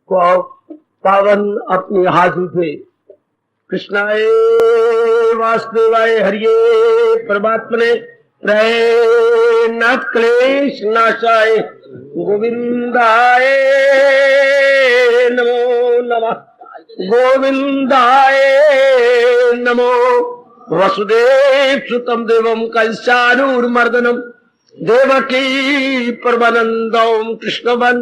को पावन अपनी हाथों से कृष्णाय वासुदेवाय हरिये परमात्मने नाथ क्लेश नाशाय गोविंदाय नमो नमः गोविंदाय नमो वसुदेव सुतम देवम कंसानूर्मर्दनम देवकी परमानंदम कृष्णवन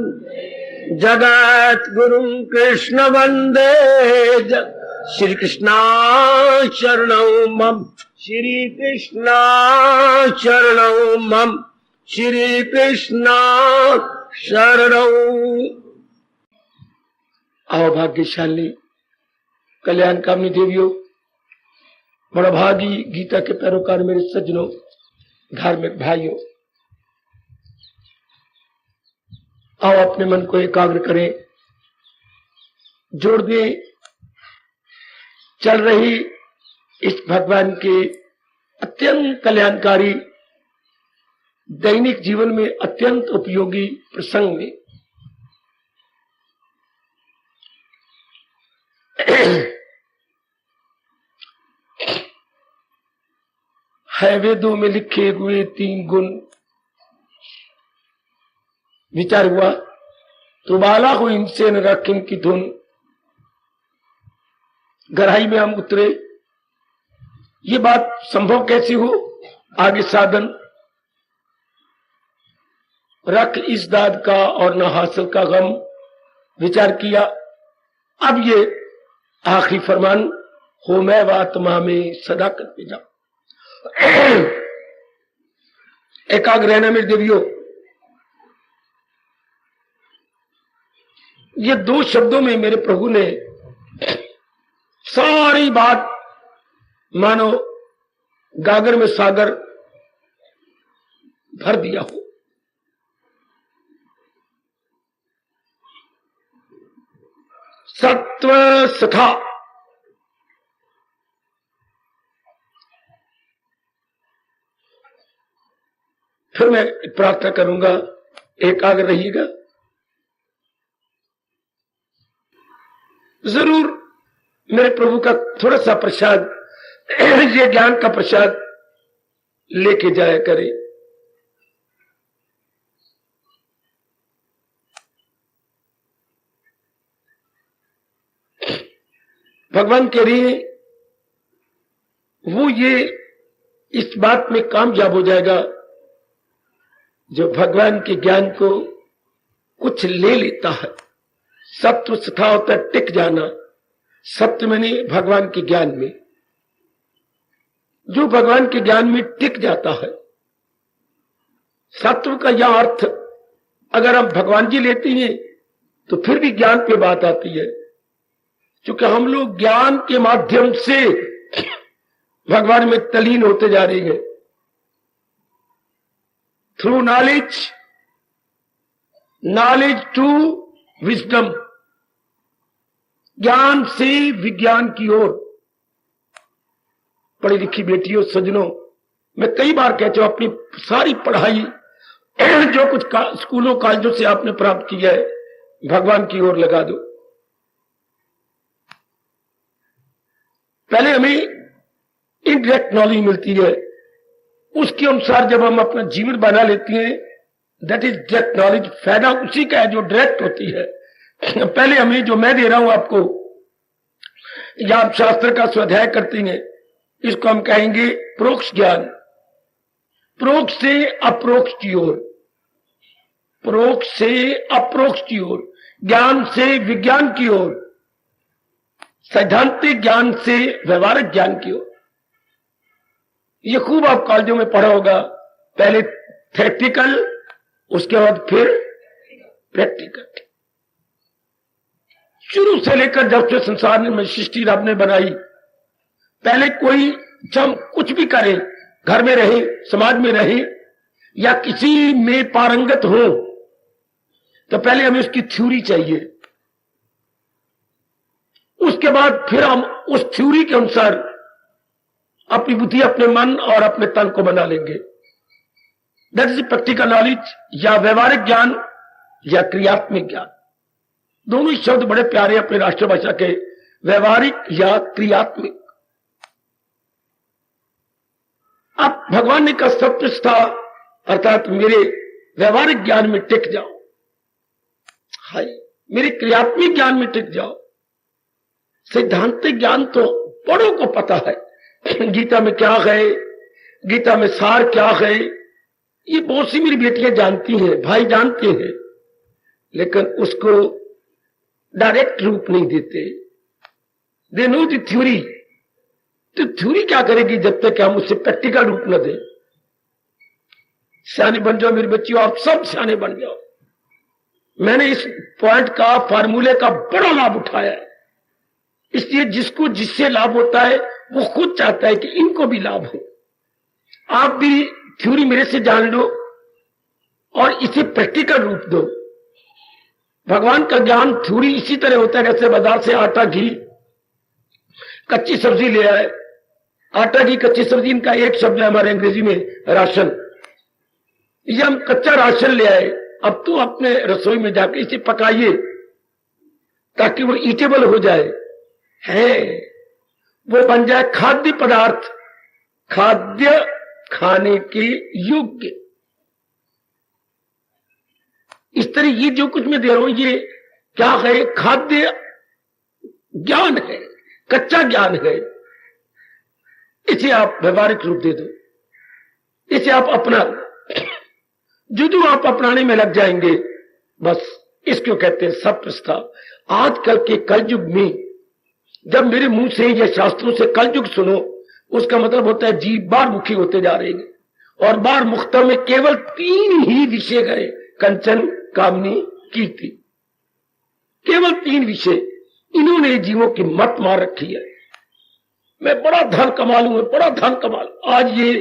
जगत गुरु कृष्ण वंदे श्री कृष्णा शरणौ मम श्री कृष्णा शरणौ मम श्री कृष्णा शरणौ। आओ भाग्यशाली कल्याण कामनी देवियों, बड़ा भागी गीता के पैरोकार मेरे सज्जनों, धार्मिक भाइयों, आओ अपने मन को एकाग्र करें, जोड़ दें चल रही इस भगवान के अत्यंत कल्याणकारी दैनिक जीवन में अत्यंत उपयोगी प्रसंग में। है वेदों में लिखे हुए 3 गुण विचार हुआ तो बाला को इनसे न रखिन की धुन। गहराई में हम उतरे, ये बात संभव कैसी हो, आगे साधन रख इस दाद का और न हासिल का गम विचार किया। अब ये आखिरी फरमान हो मैं व आत्मा में सदा करते जाओ। एकाग्र रहना मेरे देवियों, ये 2 शब्दों में मेरे प्रभु ने सारी बात मानो गागर में सागर भर दिया हो। सत्व सखा, फिर मैं प्रार्थना करूंगा, एकाग्र रहिएगा। जरूर मेरे प्रभु का थोड़ा सा प्रसाद, ये ज्ञान का प्रसाद लेके जाया करे। भगवान कह रही है वो ये इस बात में कामयाब हो जाएगा जो भगवान के ज्ञान को कुछ ले लेता है। सत्व सखा होता है टिक जाना, सत्य में नहीं, भगवान के ज्ञान में। जो भगवान के ज्ञान में टिक जाता है, सत्व का यह अर्थ अगर हम भगवान जी लेते हैं तो फिर भी ज्ञान पे बात आती है, क्योंकि हम लोग ज्ञान के माध्यम से भगवान में तलीन होते जा रहे हैं। Through knowledge, knowledge to wisdom, ज्ञान से विज्ञान की ओर। पढ़ी लिखी बेटियों सज्जनों, मैं कई बार कहता हूं अपनी सारी पढ़ाई जो कुछ स्कूलों कॉलेजों से आपने प्राप्त किया है भगवान की ओर लगा दो। पहले हमें इनडायरेक्ट नॉलेज मिलती है, उसके अनुसार जब हम अपना जीवन बना लेते हैं, दैट इज डायरेक्ट नॉलेज। फायदा उसी का है जो डायरेक्ट होती है। पहले हमें जो मैं दे रहा हूं आपको, या आप शास्त्र का स्वाध्याय करते हैं, इसको हम कहेंगे प्रोक्ष ज्ञान। प्रोक्ष से अप्रोक्ष की ओर, प्रोक्ष से अप्रोक्ष की ओर, ज्ञान से विज्ञान की ओर, सैद्धांतिक ज्ञान से व्यवहारिक ज्ञान की ओर। ये खूब आप कॉलेजों में पढ़ा होगा, पहले थ्योरेटिकल, उसके बाद फिर प्रैक्टिकल। शुरू से लेकर जब से संसार में सृष्टि रब ने बनाई, पहले कोई जब कुछ भी करे, घर में रहे, समाज में रहे या किसी में पारंगत हो, तो पहले हमें उसकी थ्योरी चाहिए। उसके बाद फिर हम उस थ्योरी के अनुसार अपनी बुद्धि, अपने मन और अपने तन को बना लेंगे। दैट इज प्रैक्टिकल नॉलेज, या व्यवहारिक ज्ञान या क्रियात्मक ज्ञान। दोनों ही शब्द बड़े प्यारे अपनी राष्ट्रभाषा के, व्यवहारिक या क्रियात्मक। अब भगवान ने कहा सत्प्रस्था अर्थात मेरे व्यवहारिक ज्ञान में टिक जाओ, हाय मेरे क्रियात्मक ज्ञान में टिक जाओ। सिद्धांतिक ज्ञान तो बड़ों को पता है, गीता में क्या है, गीता में सार क्या है, ये बहुत सी मेरी बेटियां जानती हैं, भाई जानते हैं, लेकिन उसको डायरेक्ट रूप नहीं देते। दे नो द थ्योरी, तो थ्योरी क्या करेगी जब तक हम उससे प्रैक्टिकल रूप न दें। सियाने बन जाओ मेरे बच्चियों, आप सब सियाने बन जाओ। मैंने इस पॉइंट का, फार्मूले का बड़ा लाभ उठाया है, इसलिए जिसको जिससे लाभ होता है वो खुद चाहता है कि इनको भी लाभ हो। आप भी थ्योरी मेरे से जान लो और इसे प्रैक्टिकल रूप दो। भगवान का ज्ञान थ्योरी इसी तरह होता है जैसे बाजार से आटा, घी, कच्ची सब्जी ले आए। आटा, घी, कच्ची सब्जी, इनका एक शब्द है हमारे अंग्रेजी में राशन। ये हम कच्चा राशन ले आए, अब तो अपने रसोई में जाके इसे पकाइए ताकि वो ईटेबल हो जाए, है वो बन जाए खाद्य पदार्थ, खाद्य खाने के योग्य। इस तरह ये जो कुछ मैं दे रहा हूं ये क्या है, खाद्य ज्ञान है, कच्चा ज्ञान है। इसे आप व्यवहारिक रूप दे दो, इसे आप अपना, जो आप अपनाने में लग जाएंगे, बस इसको कहते हैं सत्प्रस्ताव। आजकल के कलयुग में जब मेरे मुंह से या शास्त्रों से कलयुग सुनो, उसका मतलब होता है जीव बार मुखी होते जा रहे हैं। और बार मुख्तर में केवल 3 ही विषय गए, कंचन, कामनी, कीर्ति, केवल 3 विषय। इन्होंने जीवों की मत मार रखी है। मैं बड़ा धन कमा लूंगा, बड़ा धन कमा लूं। आज ये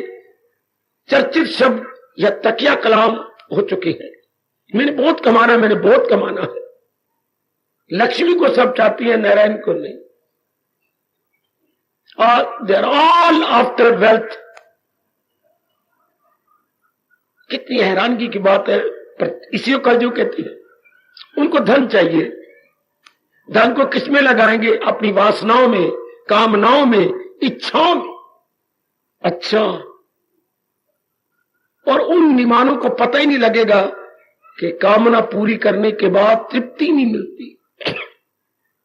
चर्चित शब्द या तकिया कलाम हो चुके हैं। मैंने बहुत कमाना, मैंने बहुत कमाना है। लक्ष्मी को सब चाहती है, नारायण को नहीं। और they are all after wealth. कितनी हैरानगी की बात है, पर इसी को जो कहती है, उनको धन चाहिए। धन को किसमें लगाएंगे? अपनी वासनाओं में, कामनाओं में, इच्छाओं में। अच्छा, और उन निमानों को पता ही नहीं लगेगा कि कामना पूरी करने के बाद तृप्ति नहीं मिलती।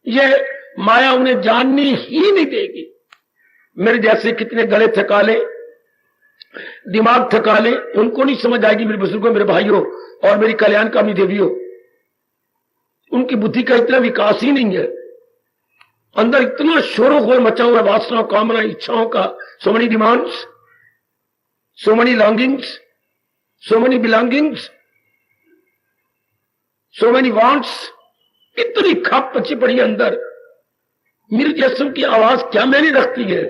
यह माया उन्हें जानने ही नहीं देगी। मेरे जैसे कितने गले थका ले, दिमाग थका ले, उनको नहीं समझ आएगी मेरे बुजुर्गों, मेरे भाइयों और मेरी कल्याणकामी देवियों। उनकी बुद्धि का इतना विकास ही नहीं है। अंदर इतना शोरोगोल मचा हुआ वासना, कामना, इच्छाओं का। So many demands, so many longings, so many belongings, so many wants. इतनी खप पची पड़ी अंदर। मेरे जैसों की आवाज क्या मैंने रखती है?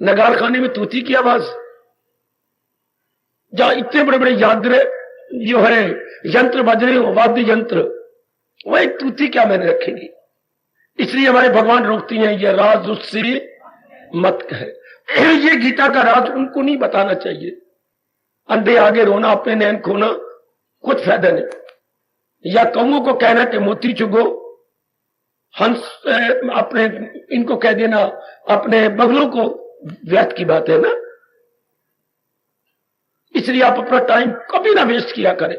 नगार खाने में तूती की आवाज, जहां इतने बड़े बड़े यंत्र जो है, यंत्र बज रहे हो, वाद्य यंत्र, वह एक तूती क्या मैंने रखेगी? इसलिए हमारे भगवान रोकती हैं, ये राज उससे मत कहे। ये गीता का राज उनको नहीं बताना चाहिए। अंधे आगे रोना, अपने नैन खोना, कुछ फायदा नहीं। या कौओं को कहना कि मोती चुगो, हंस अपने इनको कह देना अपने बगलों को, व्यर्थ की बात है ना। इसलिए आप अपना टाइम कभी ना वेस्ट किया करें।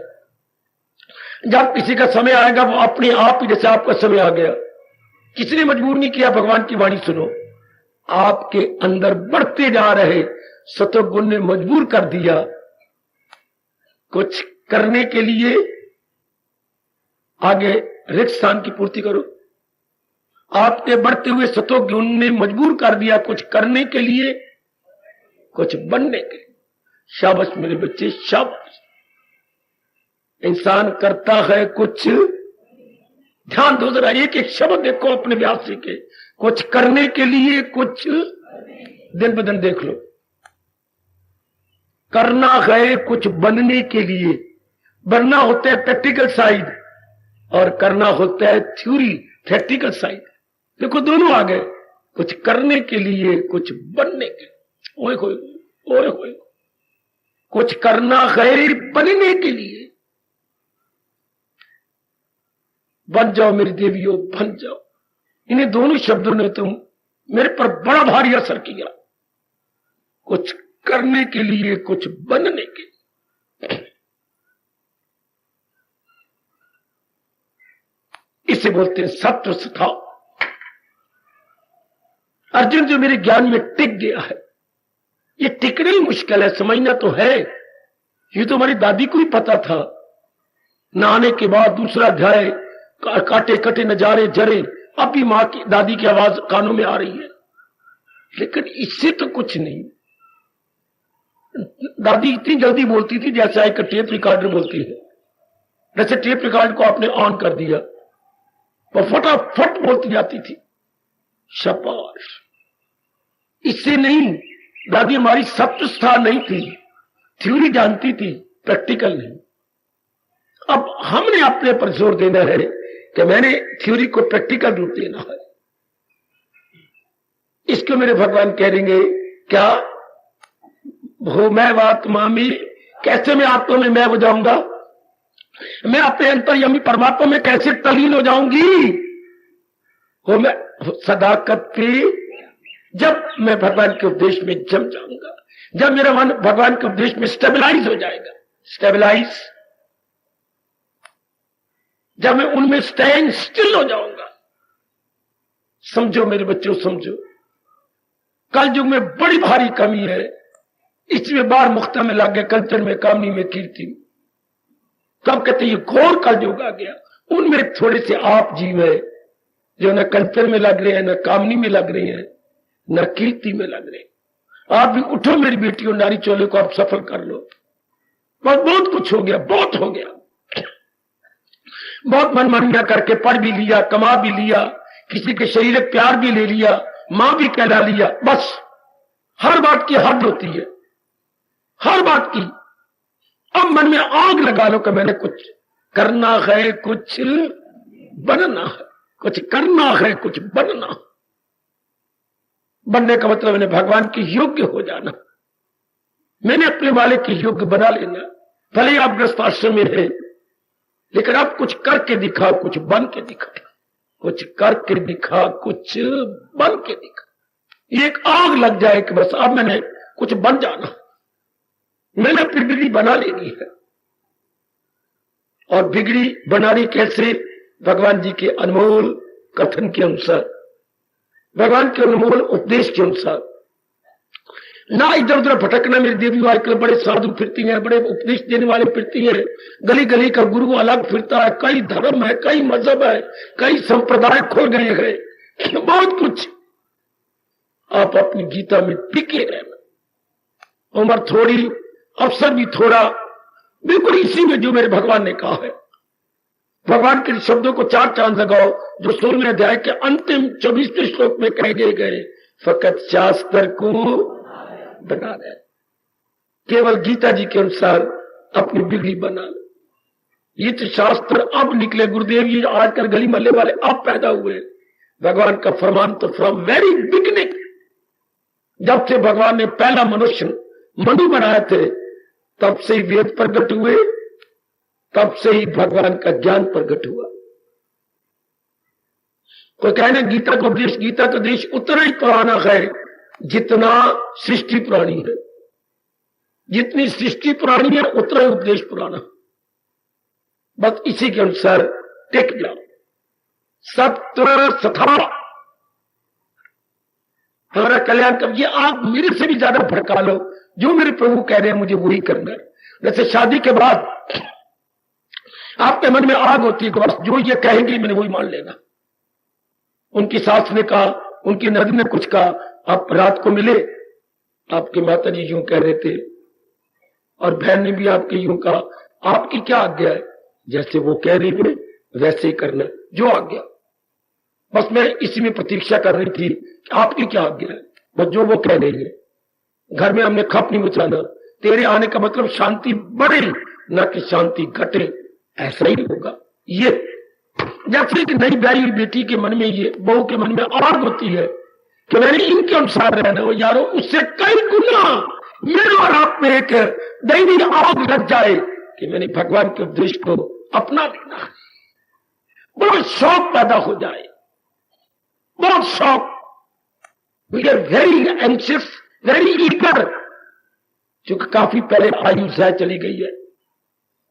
जब किसी का समय आएगा वो अपने आप ही, जैसे आपका समय आ गया, किसी ने मजबूर नहीं किया, भगवान की वाणी सुनो। आपके अंदर बढ़ते जा रहे सतोगुण ने मजबूर कर दिया कुछ करने के लिए। आगे रिक्त स्थान की पूर्ति करो। आपके बढ़ते हुए सतोगुण ने मजबूर कर दिया कुछ करने के लिए, कुछ बनने के लिए। शाबाश मेरे बच्चे, शाबाश। इंसान करता है कुछ, ध्यान दो जरा, एक एक शब्द देखो अपने व्यासी के। कुछ करने के लिए, कुछ दिन ब दिन देख लो। करना है कुछ बनने के लिए। बनना होता है प्रैक्टिकल साइड और करना होता है थ्योरी, थेटिकल साइड। देखो दोनों आ गए, कुछ करने के लिए, कुछ बनने के लिए। ओए होए, ओए होए, कुछ करना है बनने के लिए। बन जाओ मेरी देवियों, बन जाओ। इन्हीं दोनों शब्दों ने तो मेरे पर बड़ा भारी असर किया। कुछ करने के लिए, कुछ बनने के लिए। इसे बोलते हैं सत्व सथा। अर्जुन जो मेरे ज्ञान में टिक गया है, ये टिकना ही मुश्किल है, समझना तो है। ये तो हमारी दादी को ही पता था। नहाने के बाद दूसरा अध्याय, काटे कटे नजारे जरे, अब भी मां की, दादी की आवाज कानों में आ रही है, लेकिन इससे तो कुछ नहीं। दादी इतनी जल्दी बोलती थी जैसे एक टेप रिकॉर्डर बोलती है। जैसे टेप रिकॉर्ड को आपने ऑन कर दिया, वो फटाफट बोलती जाती थी। शाबाश। इससे नहीं, दादी हमारी सत्वस्था नहीं थी, थ्योरी जानती थी, प्रैक्टिकल नहीं। अब हमने अपने पर जोर देना है कि मैंने थ्योरी को प्रैक्टिकल रूप देना है। इसको मेरे भगवान कह देंगे क्या, हो मैं आत्मा में, कैसे मैं आत्मा में मैं हो जाऊंगा, मैं अपने अंतर्यामी परमात्मा में कैसे तलीन हो जाऊंगी। हो मैं सदाकत पे, जब मैं भगवान के उपदेश में जम जाऊंगा, जब मेरा मन भगवान के उपदेश में स्टेबलाइज हो जाएगा। स्टेबलाइज, जब मैं उनमें स्टैंड स्टिल हो जाऊंगा। समझो मेरे बच्चों, समझो, कल युग में बड़ी भारी कमी है। इसमें बार मुख्ता में लग गए, कल्चर में, कामनी में, कीर्ति में। कब कहते ये घोर कल युग आ गया। उनमें थोड़े से आप जीव है जो न कल्चर में लग रहे हैं, न कामनी में लग रहे हैं, न कीर्ति में लग रहे हैं। आप भी उठो मेरी बेटियों, नारी चोले को आप सफल कर लो। बहुत कुछ हो गया, बहुत हो गया। बहुत मनमानियां करके पढ़ भी लिया, कमा भी लिया, किसी के शरीरक प्यार भी ले लिया, मां भी कहला लिया। बस हर बात की हद होती है, हर बात की। अब मन में आग लगा लो कि मैंने कुछ करना है, कुछ बनना है, कुछ करना है, कुछ बनना। बनने का मतलब मैंने भगवान के योग्य हो जाना, मैंने अपने वाले के योग्य बना लेना। भले आप गृहस्थाश्रम में है, लेकिन आप कुछ करके दिखा, कुछ बन के दिखा, कुछ करके दिखा, कुछ बन के दिखा। ये एक आग लग जाए कि बस अब मैंने कुछ बन जाना, मैंने अपनी बिगड़ी बना लेनी है। और बिगड़ी बनानी कैसे? भगवान जी के अनमोल कथन के अनुसार, भगवान के अनमोल उपदेश के अनुसार। ना इधर उधर भटकना। मेरी देवी आजकल बड़े साधु फिरती हैं, बड़े उपदेश देने वाले फिरती हैं, गली गली का गुरु अलग फिरता है, कई धर्म है, कई मजहब है, कई संप्रदाय खो गए हैं, बहुत कुछ। आप अपनी गीता में टिके रहना। उम्र थोड़ी, अवसर भी थोड़ा, बिल्कुल इसी में जो मेरे भगवान ने कहा है। भगवान के शब्दों को चार चांद लगाओ जो 16वें अध्याय के अंतिम 24वें श्लोक में कहे गए, फकत शास्त्र को बना रहे, केवल गीता जी के अनुसार अपनी बिगड़ी बना लो। ये तो शास्त्र अब निकले, गुरुदेव जी आजकल गली मोहल्ले वाले अब पैदा हुए। भगवान का फरमान तो फ्रॉम वेरी बिगिनिंग, जब से भगवान ने पहला मनुष्य मनु बनाए थे, तब से ही वेद प्रकट हुए, तब से ही भगवान का ज्ञान प्रकट हुआ। कोई कहना गीता का उपदेश, गीता का उपदेश उतना ही पुराना है जितना सृष्टि पुरानी है। जितनी सृष्टि पुरानी है उतना ही उपदेश पुराना। बस इसी के अनुसार टिक जाओ। सत्य सथा हमारा कल्याण कर। ये आप मेरे से भी ज्यादा भड़का लो, जो मेरे प्रभु कह रहे हैं मुझे वही करना है। जैसे शादी के बाद आपके मन में आग होती है, बस जो ये कहेंगे मैंने वही मान लेना। उनकी सास ने कहा, उनकी नदी ने कुछ कहा, आप रात को मिले, आपके माता जी यूं कह रहे थे और बहन ने भी आपके यूं कहा, आपकी क्या आज्ञा है? जैसे वो कह रही है वैसे ही करना, जो आज्ञा। बस मैं इसी में प्रतीक्षा कर रही थी कि आपकी क्या आज्ञा है, बस जो वो कह रही है। घर में हमने खप नहीं मचाना। तेरे आने का मतलब शांति बढ़े, ना कि शांति घटे। ऐसा ही होगा। ये जैसे कि नई ब्याही हुई बेटी के मन में, ये बहू के मन में आग होती है कि मैंने इनके अनुसार रहना हो, यारो उससे कई गुना मेरे और आप में एक दैनिक आग लग जाए कि मैंने भगवान के उपदेश को अपना लेना है। बहुत शौक पैदा हो जाए, बहुत शौक। We are very anxious, very eager, क्योंकि काफी पहले आयु ज़ाय चली गई है,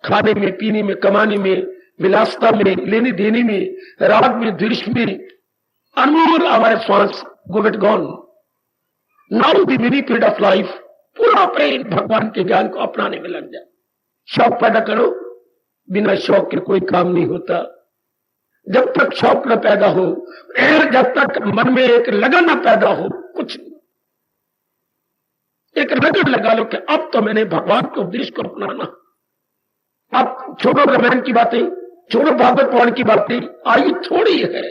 खाने में, पीने में, कमाने में, विलासता में, लेने देने में, राग में, द्वेष में, अनमोल हमारे श्वास गोविट गॉन। Now the mini period of life, पूरा प्रेम भगवान के ज्ञान को अपनाने में लग जाए। शौक पैदा करो, बिना शौक के कोई काम नहीं होता। जब तक शौक न पैदा हो, जब तक मन में एक लगन न पैदा हो, कुछ नहीं। एक लगन लगा लो कि अब तो मैंने भगवान के उपदेश को अपनाना। अब छोड़ो रामायण की बातें, छोड़ो भागवत पुराण की बातें, आयु थोड़ी है,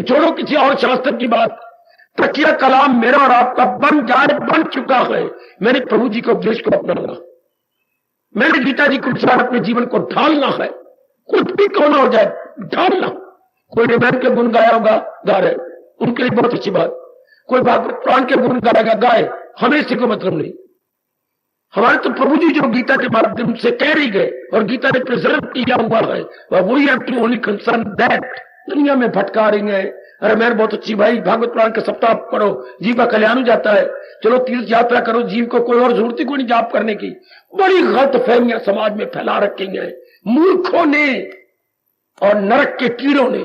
छोड़ो किसी और शास्त्र की बात। तकिया कलाम मेरा और आपका बन जाए, बन चुका है। मैंने प्रभु जी के उपदेश को अपनाना, मैंने गीता जी के अनुसार अपने जीवन को ढालना है। कुछ भी कौन हो जाए, ढालना। कोई रामायण के गुण गाया होगा, गा रहे, उनके लिए बहुत अच्छी बात। कोई भागवत पुराण के गुण गाएगा, गाए, हमें इससे कोई मतलब नहीं। हमारे तो प्रभु जी जो गीता के माध्यम से कह रही गए और गीता ने प्रिजर्व किया हुआ है, वही have to only concern that. दुनिया में भटका रही है, अरे मैं बहुत अच्छी भाई, भागवत पुराण के सप्ताह पढ़ो, जीव का कल्याण हो जाता है। चलो तीर्थ यात्रा करो, जीव को कोई और जरूरत को नहीं जाप करने की। बड़ी गलत फहमियां समाज में फैला रखी हैं मूर्खों ने और नरक के कीड़ों ने,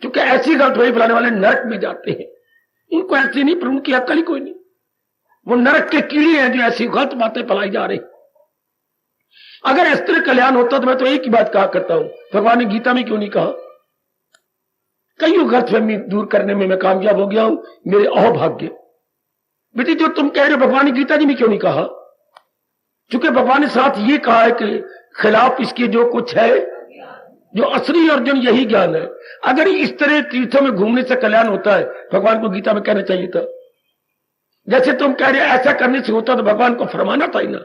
क्योंकि ऐसी गलत फहमी फैलाने वाले नरक में जाते हैं। उनको ऐसी नहीं, पर उनकी अक्ल ही कोई नहीं। वो नरक के कीड़े हैं जो ऐसी गलत बातें फैलाई जा रही। अगर इस तरह कल्याण होता तो मैं तो एक ही बात कहा करता हूं, भगवान ने गीता में क्यों नहीं कहा? कईयों गलतफहमी दूर करने में मैं कामयाब हो गया हूं, मेरे अहोभाग्य। बेटी जो तुम कह रहे हो भगवान ने गीता जी में क्यों नहीं कहा? क्योंकि भगवान ने साथ ये कहा है कि खिलाफ इसके जो कुछ है, जो असली अर्जुन यही ज्ञान है। अगर इस तरह तीर्थों में घूमने से कल्याण होता है, भगवान को गीता में कहना चाहिए था। जैसे तुम कह रहे ऐसा करने से होता तो भगवान को फरमाना था ही ना।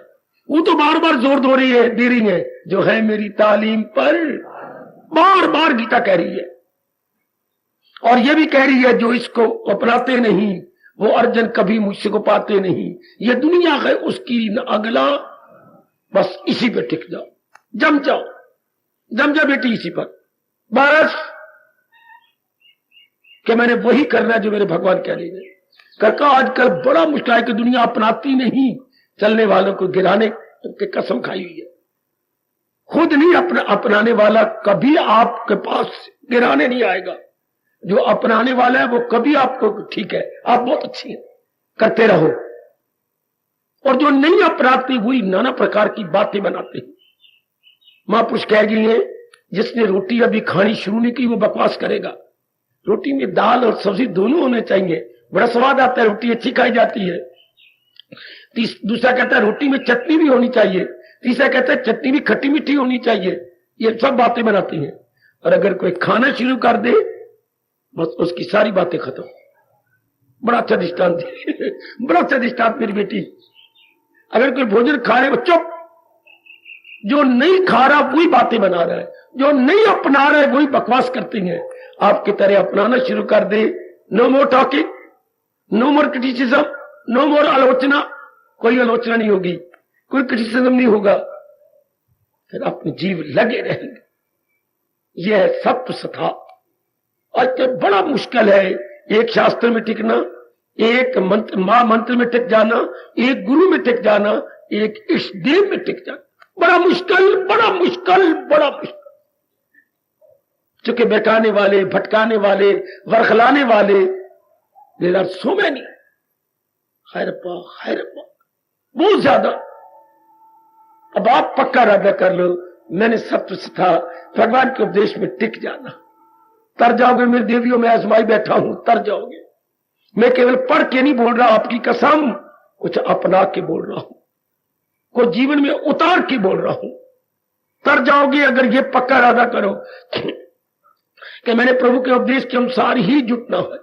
वो तो बार बार जोर दे रही है, जो है मेरी तालीम पर, बार बार गीता कह रही है। और ये भी कह रही है जो इसको अपनाते नहीं वो अर्जुन कभी मुझसे को पाते नहीं। ये दुनिया है उसकी न अगला, बस इसी पे टिक जाओ, जम जाओ बेटी इसी पर, बस कि मैंने वही करना जो मेरे भगवान कह रही है। करका आजकल बड़ा मुश्किल है कि दुनिया अपनाती नहीं, चलने वालों को गिराने की कसम खाई हुई है। खुद नहीं अपनाने वाला कभी आपके पास गिराने नहीं आएगा। जो अपनाने वाला है वो कभी आपको, ठीक है आप बहुत अच्छी हैं, करते रहो। और जो नहीं अपनाते वही नाना प्रकार की बातें बनाते हैं। महापुरुष कह गई है, जिसने रोटी अभी खानी शुरू नहीं की वो बकवास करेगा। रोटी में दाल और सब्जी दोनों होने चाहिए, बड़ा स्वाद आता है, रोटी अच्छी खाई जाती है। दूसरा कहता है रोटी में चटनी भी होनी चाहिए, तीसरा कहता है चटनी भी खट्टी मीठी होनी चाहिए। ये सब बातें बनाती हैं। और अगर कोई खाना शुरू कर दे बस उसकी सारी बातें खत्म। बड़ा अच्छा दृष्टांत बड़ा अच्छा दृष्टांत मेरी बेटी। अगर कोई भोजन खा रहे चुप, जो नहीं खा रहा वही बातें बना रहा है, जो नहीं अपना रहा है वही बकवास करती है। आपकी तरह अपनाना शुरू कर दे, नो मोर टॉकिंग, नो मोर क्रिटिसिज्म, नो मोर आलोचना। कोई आलोचना नहीं होगी, कोई क्रिटिसिज्म नहीं होगा, फिर अपने जीव लगे रहेंगे। यह है सत्य सथा। आज तो बड़ा मुश्किल है एक शास्त्र में टिकना, एक मंत्र महामंत्र में टिक जाना, एक गुरु में टिक जाना, एक इष्ट देव में टिक जाना। बड़ा मुश्किल, बड़ा मुश्किल, बड़ा मुश्किल। चूंकि बहकाने वाले, भटकाने वाले, वरखलाने वाले, देयर आर सो मैनी। खैरपा बहुत ज्यादा। अब आप पक्का इरादा कर लो, मैंने सत्य था भगवान के उपदेश में टिक जाना, तर जाओगे। मेरे देवियों में आजमाई बैठा हूं, तर जाओगे। मैं केवल पढ़ के नहीं बोल रहा, आपकी कसम कुछ अपना के बोल रहा हूं, कुछ जीवन में उतार के बोल रहा हूं। तर जाओगे अगर ये पक्का इरादा करो कि मैंने प्रभु के उपदेश के अनुसार ही जुटना है।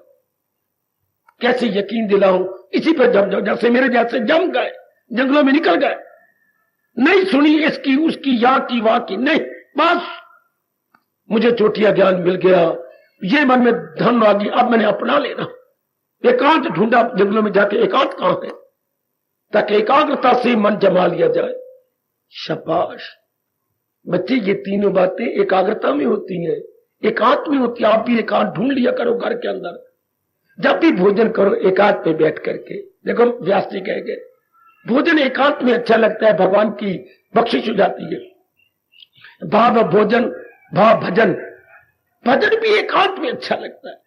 कैसे यकीन दिलाऊं? इसी पर जम जाओ। जैसे मेरे जैसे जम गए, जंगलों में निकल गए, नहीं सुनी इसकी उसकी, या की वाह की, नहीं, बस मुझे चोटिया ज्ञान मिल गया, ये मन में धन आ गई, अब मैंने अपना लेना। एकांत ढूंढा जंगलों में जाके, एकांत कहां है, ताकि एकाग्रता से मन जमा लिया जाए। शाबाश बच्चे, ये तीनों बातें एकाग्रता में होती हैं। एकांत में होती है। आप भी एकांत ढूंढ लिया करो घर के अंदर, जब भी भोजन करो एकांत में बैठ करके। देखो व्यास जी कह गए भोजन एकांत में अच्छा लगता है, भगवान की बख्शिश हो जाती है। भाव भोजन भाव भजन, भजन भी एकांत में अच्छा लगता है।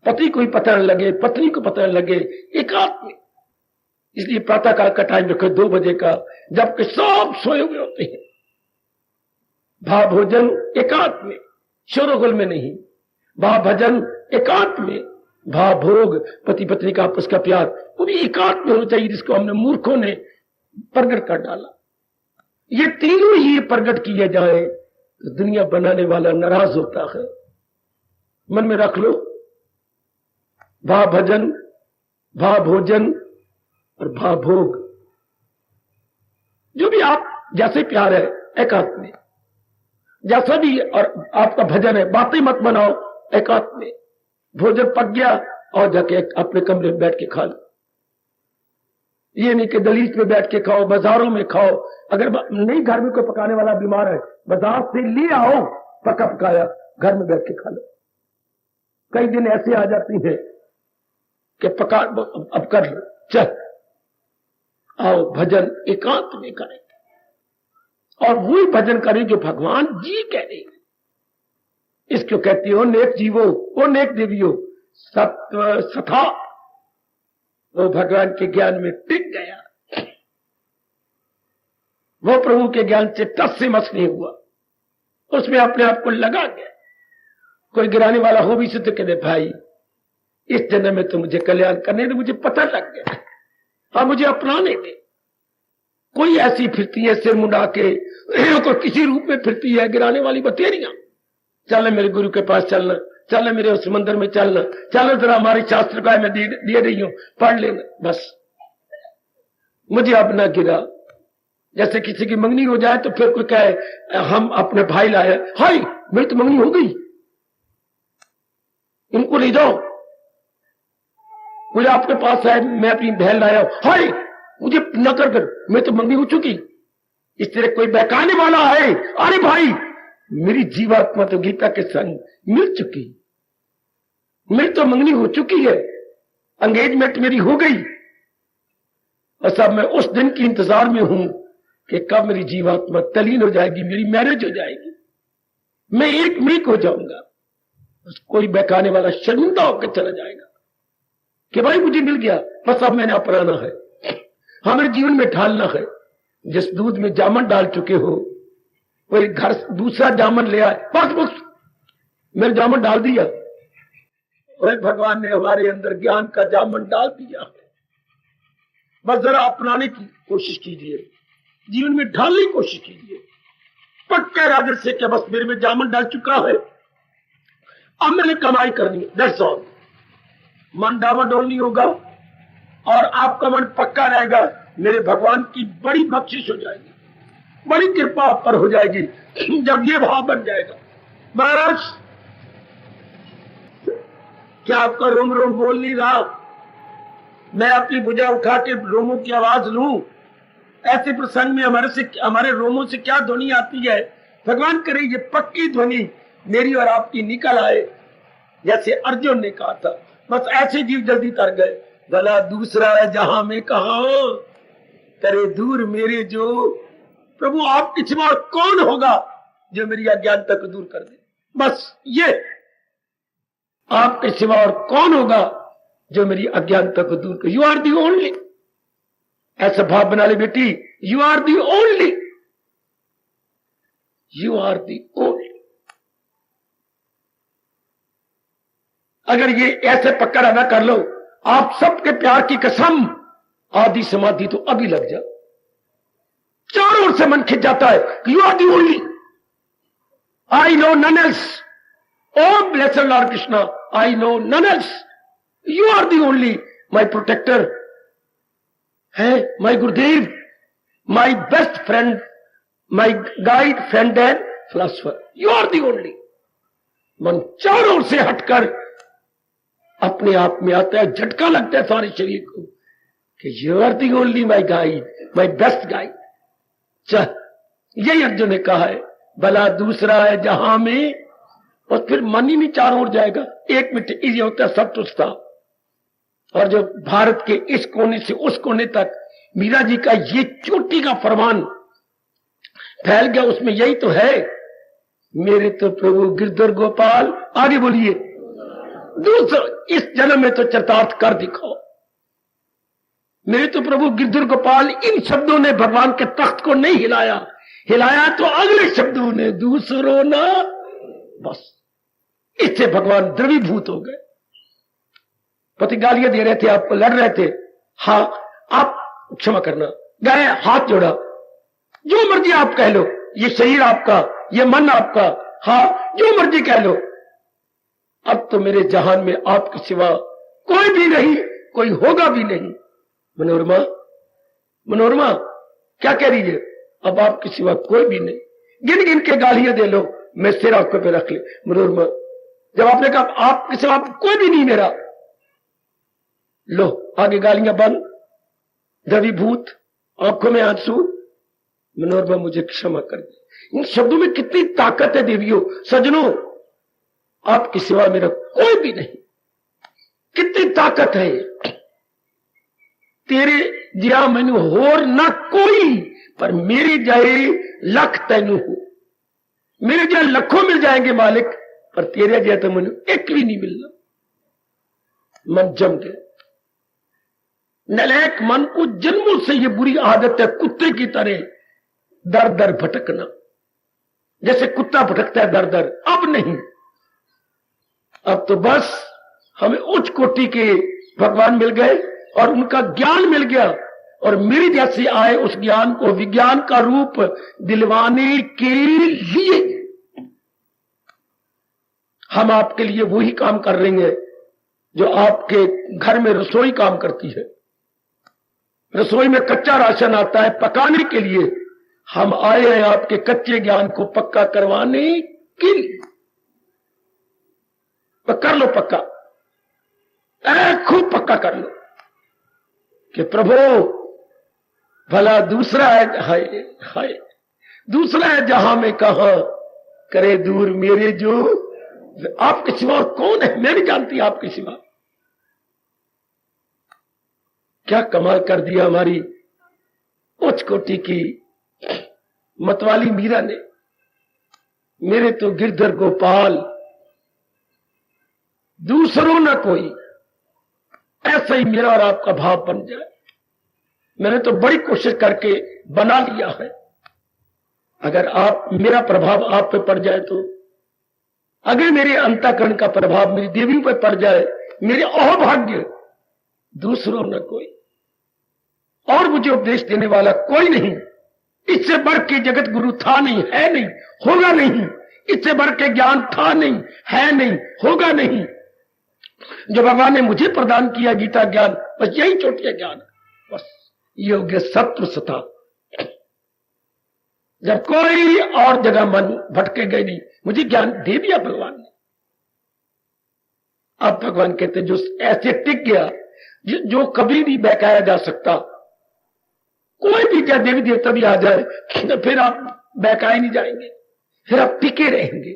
पति को ही पता न लगे, पत्नी को पता न लगे, एकांत में। इसलिए प्रातः काल का टाइम रखो 2 बजे का, जबकि सब सोए हुए होते हैं। भाव भोजन एकांत में, शोरगुल में नहीं। भाव भजन एकांत में। भाव भोग पति पत्नी का आपस का प्यार वो भी एकांत में होना चाहिए, जिसको हमने मूर्खों ने प्रगट कर डाला। ये तीनों ही प्रगट किए जाए तो दुनिया बनाने वाला नाराज होता है। मन में रख लो, भाव भजन भाव भोजन और भाव भोग, जो भी आप जैसे प्यार है एकांत में, जैसा भी और आपका भजन है, बातें मत बनाओ एकांत में। भोजन पक गया और जाके अपने कमरे में बैठ के खा लो। ये नहीं कि दलीज में बैठ के खाओ, बाजारों में खाओ। अगर नहीं घर में कोई पकाने वाला बीमार है, बाजार से ले आओ पका पकाया, घर में बैठ के खा लो। कई दिन ऐसे आ जाती है कि पका अब कर लो, चल आओ भजन एकांत में करें, और वही भजन करें जो भगवान जी कह रहे हैं। इसको कहती हो नेक जीवो, वो नेक देवियो, सत्व सथा, वो भगवान के ज्ञान में टिक गया, वो प्रभु के ज्ञान से टस से मस नहीं हुआ, उसमें अपने आप को लगा गया। कोई गिराने वाला हो भी तो कहते भाई इस जन्म में तो मुझे कल्याण करने दे, मुझे पता लग गया, हाँ मुझे अपनाने दे। कोई ऐसी फिरती है सिर मुंडा के, कोई किसी रूप में फिरती है गिराने वाली बतेरियां। चल मेरे गुरु के पास चलना, चल मेरे उस मंदिर में चलना, चलो जरा हमारी शास्त्र का मैं दे रही हूं पढ़ लेना, बस मुझे अब ना गिरा। जैसे किसी की मंगनी हो जाए तो फिर कोई कहे हम अपने भाई लाए, हाय मेरी तो मंगनी हो गई, इनको ले जाओ। कोई आपके पास है मैं अपनी बहन लाया, हाय मुझे न कर मैं तो मंगनी हो चुकी। इस तरह कोई बहकाने वाला है, अरे भाई मेरी जीवात्मा तो गीता के संग मिल चुकी, मेरी तो मंगनी हो चुकी है, एंगेजमेंट मेरी हो गई, और सब मैं उस दिन की इंतजार में हूं कि कब मेरी जीवात्मा तलीन हो जाएगी, मेरी मैरिज हो जाएगी, मैं एक हो जाऊंगा। कोई बहकाने वाला शर्मिंदा होकर चला जाएगा कि भाई मुझे मिल गया, बस अब मैंने अपनाना है, हमारे जीवन में ढालना है। जिस दूध में जामन डाल चुके हो और घर दूसरा जामन ले आए, बस मैंने जामन डाल दिया, और भगवान ने हमारे अंदर ज्ञान का जामन डाल दिया। बस जरा अपनाने की कोशिश कीजिए, जीवन में ढालने की कोशिश कीजिए। पक्का इरादे से क्या बस मेरे में जामन डाल चुका है, अब मैंने कमाई करनी है, दैट्स ऑल। मन डामाडोल नहीं होगा और आपका मन पक्का रहेगा, मेरे भगवान की बड़ी बख्शिश हो जाएगी, बड़ी कृपा आप पर हो जाएगी जब ये भाव बन जाएगा। महाराज क्या आपका रोम रोम बोल नहीं रहा? मैं अपनी भुजा उठा के रोमों की आवाज लूं? ऐसे प्रसंग में हमारे रोमों से क्या ध्वनि आती है? भगवान करे ये पक्की ध्वनि मेरी और आपकी निकल आए, जैसे अर्जुन ने कहा था। बस ऐसे जीव जल्दी तर गए, भला दूसरा है जहां में कहा करे दूर मेरे जो। प्रभु आपके सिवा कौन होगा जो मेरी अज्ञानता को दूर कर दे? बस ये आपके सिवा और कौन होगा जो मेरी अज्ञानता को दूर कर? You are the only. ऐसा भाव बना ले बेटी, you are the only, you are the only. अगर ये ऐसे पक्का रहना कर लो, आप सबके प्यार की कसम, आदि समाधि तो अभी लग जाओ। चारों ओर से मन खिंच जाता है, you are the only, I know none else. Om blessed lord Krishna, I know none else, you are the only, my protector है, my Gurudev, my best friend, my guide, friend and philosopher, you are the only. मन चारों ओर से हटकर अपने आप में आता है, झटका लगता है सारे शरीर को कि you are the only my guide, my best guide. चल यही अर्जुन ने कहा है, भला दूसरा है जहां में, और फिर मन ही नहीं चारों ओर जाएगा। एक मिनट ये होता है सब तुझ था। और जो भारत के इस कोने से उस कोने तक मीरा जी का ये चोटी का फरमान फैल गया, उसमें यही तो है, मेरे तो प्रभु गिरधर गोपाल। आगे बोलिए, दूसरा इस जन्म में तो चरितार्थ कर दिखाओ। मेरे तो प्रभु गिरधर गोपाल, इन शब्दों ने भगवान के तख्त को नहीं हिलाया, हिलाया तो अगले शब्दों ने, दूसरों ना। बस इससे भगवान द्रवीभूत हो गए। पति गालियां दे रहे थे, आपको लड़ रहे थे, हाँ आप क्षमा करना, गए हाथ जोड़ा, जो मर्जी आप कह लो, ये शरीर आपका, ये मन आपका, हाँ जो मर्जी कह लो, अब तो मेरे जहान में आपके सिवा कोई भी नहीं, कोई होगा भी नहीं। मनोरमा, मनोरमा क्या कह रही है? अब आपके सिवा कोई भी नहीं, गिन गिन के गालियां दे लो, मैं सिर आंखों पे रख ले। मनोरमा, जब आपने कहा आपके सिवा कोई भी नहीं मेरा, लो आगे गालियां बंद, द्रवीभूत, आंखों में आंसू। मनोरमा मुझे क्षमा कर दे। इन शब्दों में कितनी ताकत है देवियों, सजनों, आपके सिवा मेरा कोई भी नहीं, कितनी ताकत है। तेरे जिया मैनू होर ना कोई, पर मेरे जाए लख तैनू हो। मेरे जाए लखों मिल जाएंगे मालिक, पर तेरे जाए तो मैनू एक भी नहीं मिलना। मन जम गया। नलायक मन को जन्मों से ये बुरी आदत है, कुत्ते की तरह दर दर भटकना, जैसे कुत्ता भटकता है दर दर। अब नहीं, अब तो बस हमें उच्च कोटि के भगवान मिल गए और उनका ज्ञान मिल गया, और मेरे जैसे आए उस ज्ञान को विज्ञान का रूप दिलवाने के लिए हम आपके लिए वही काम कर रहे हैं जो आपके घर में रसोई काम करती है। रसोई में कच्चा राशन आता है पकाने के लिए, हम आए हैं आपके कच्चे ज्ञान को पक्का करवाने के लिए। कर लो पक्का, खूब पक्का कर लो कि प्रभु भला दूसरा है, हाय हाय, दूसरा है जहां में कहा करे दूर मेरे जो। आपके सिवा कौन है? मैं नहीं जानती आपके सिवा। क्या कमाल कर दिया हमारी उच्च कोटि की मतवाली मीरा ने। मेरे तो गिरधर गोपाल, दूसरों न कोई, ऐसा ही मेरा और आपका भाव बन जाए। मैंने तो बड़ी कोशिश करके बना लिया है। अगर आप, मेरा प्रभाव आप पे पड़ जाए तो, अगर मेरे अंतःकरण का प्रभाव मेरी देवियों पे पड़ जाए, मेरे अहोभाग्य, दूसरों न कोई, और मुझे उपदेश देने वाला कोई नहीं। इससे बढ़ के जगत गुरु था नहीं, है नहीं, होगा नहीं। इससे बढ़ के ज्ञान था नहीं, है नहीं, होगा नहीं। जो भगवान ने मुझे प्रदान किया गीता ज्ञान, बस यही चोटिया ज्ञान, बस योग्य सत्व सता। जब कोई और जगह मन भटके गए नहीं, मुझे ज्ञान दे दिया भगवान ने। अब भगवान कहते जो ऐसे टिक गया, जो कभी नहीं बहकाया जा सकता, कोई भी चाहे देवी देवता भी आ जाए तो फिर आप बहकाए नहीं जाएंगे, फिर आप टिके रहेंगे,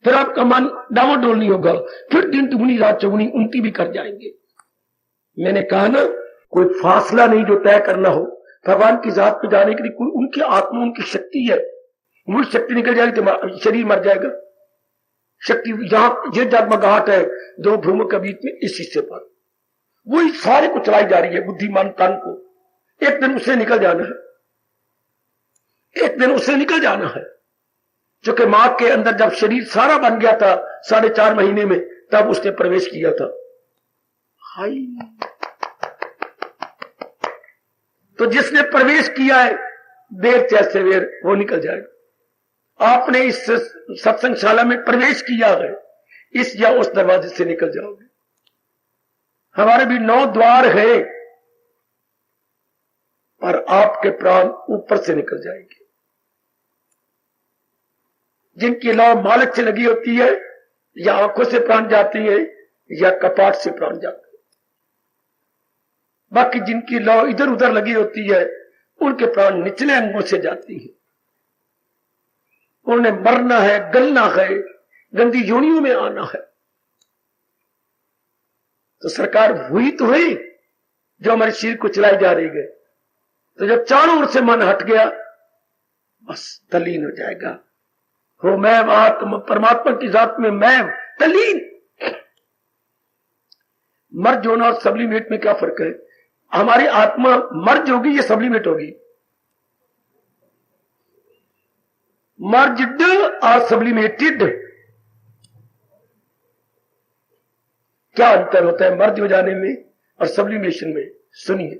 फिर आपका मन डावाडोल नहीं होगा, फिर दिन दुगनी रात चौगुनी उनती भी कर जाएंगे। मैंने कहा ना, कोई फासला नहीं जो तय करना हो भगवान की जात पे जाने के लिए। कोई उनकी आत्मा, उनकी शक्ति है, वो शक्ति निकल जाएगी तो शरीर मर जाएगा। शक्ति जहां ये जगमगाहट है दो भ्रूमों के बीच में, इस हिस्से पर वही सारे को चलाई जा रही है, बुद्धिमान तन को। एक दिन उससे निकल जाना है, एक दिन उससे निकल जाना है। जो कि मां के अंदर जब शरीर सारा बन गया था 4.5 महीने में, तब उसने प्रवेश किया था। हाय, तो जिसने प्रवेश किया है देर चाहे सवेर वो निकल जाएगा। आपने इस सत्संगशाला में प्रवेश किया है, इस या उस दरवाजे से निकल जाओगे। हमारे भी 9 द्वार है, पर आपके प्राण ऊपर से निकल जाएंगे। जिनकी लौ मालक से लगी होती है, या आंखों से प्राण जाती है, या कपाट से प्राण जाते हैं। बाकी जिनकी लौ इधर उधर लगी होती है, उनके प्राण निचले अंगों से जाती है। उन्हें मरना है, गलना है, गंदी योनियों में आना है। तो सरकार हुई तो हुई जो हमारे शरीर को चलाई जा रही है। तो जब चारों ओर से मन हट गया, बस तल्लीन हो जाएगा। हो मैं आत्मा, परमात्मा की जात में मैं तल्लीन। मर्ज होना और सब्लिमेट में क्या फर्क है? हमारी आत्मा मर्ज होगी या सब्लिमेट होगी? मर्ज्ड और सब्लिमेटेड, क्या अंतर होता है मर्ज हो जाने में और सब्लिमेशन में? सुनिए।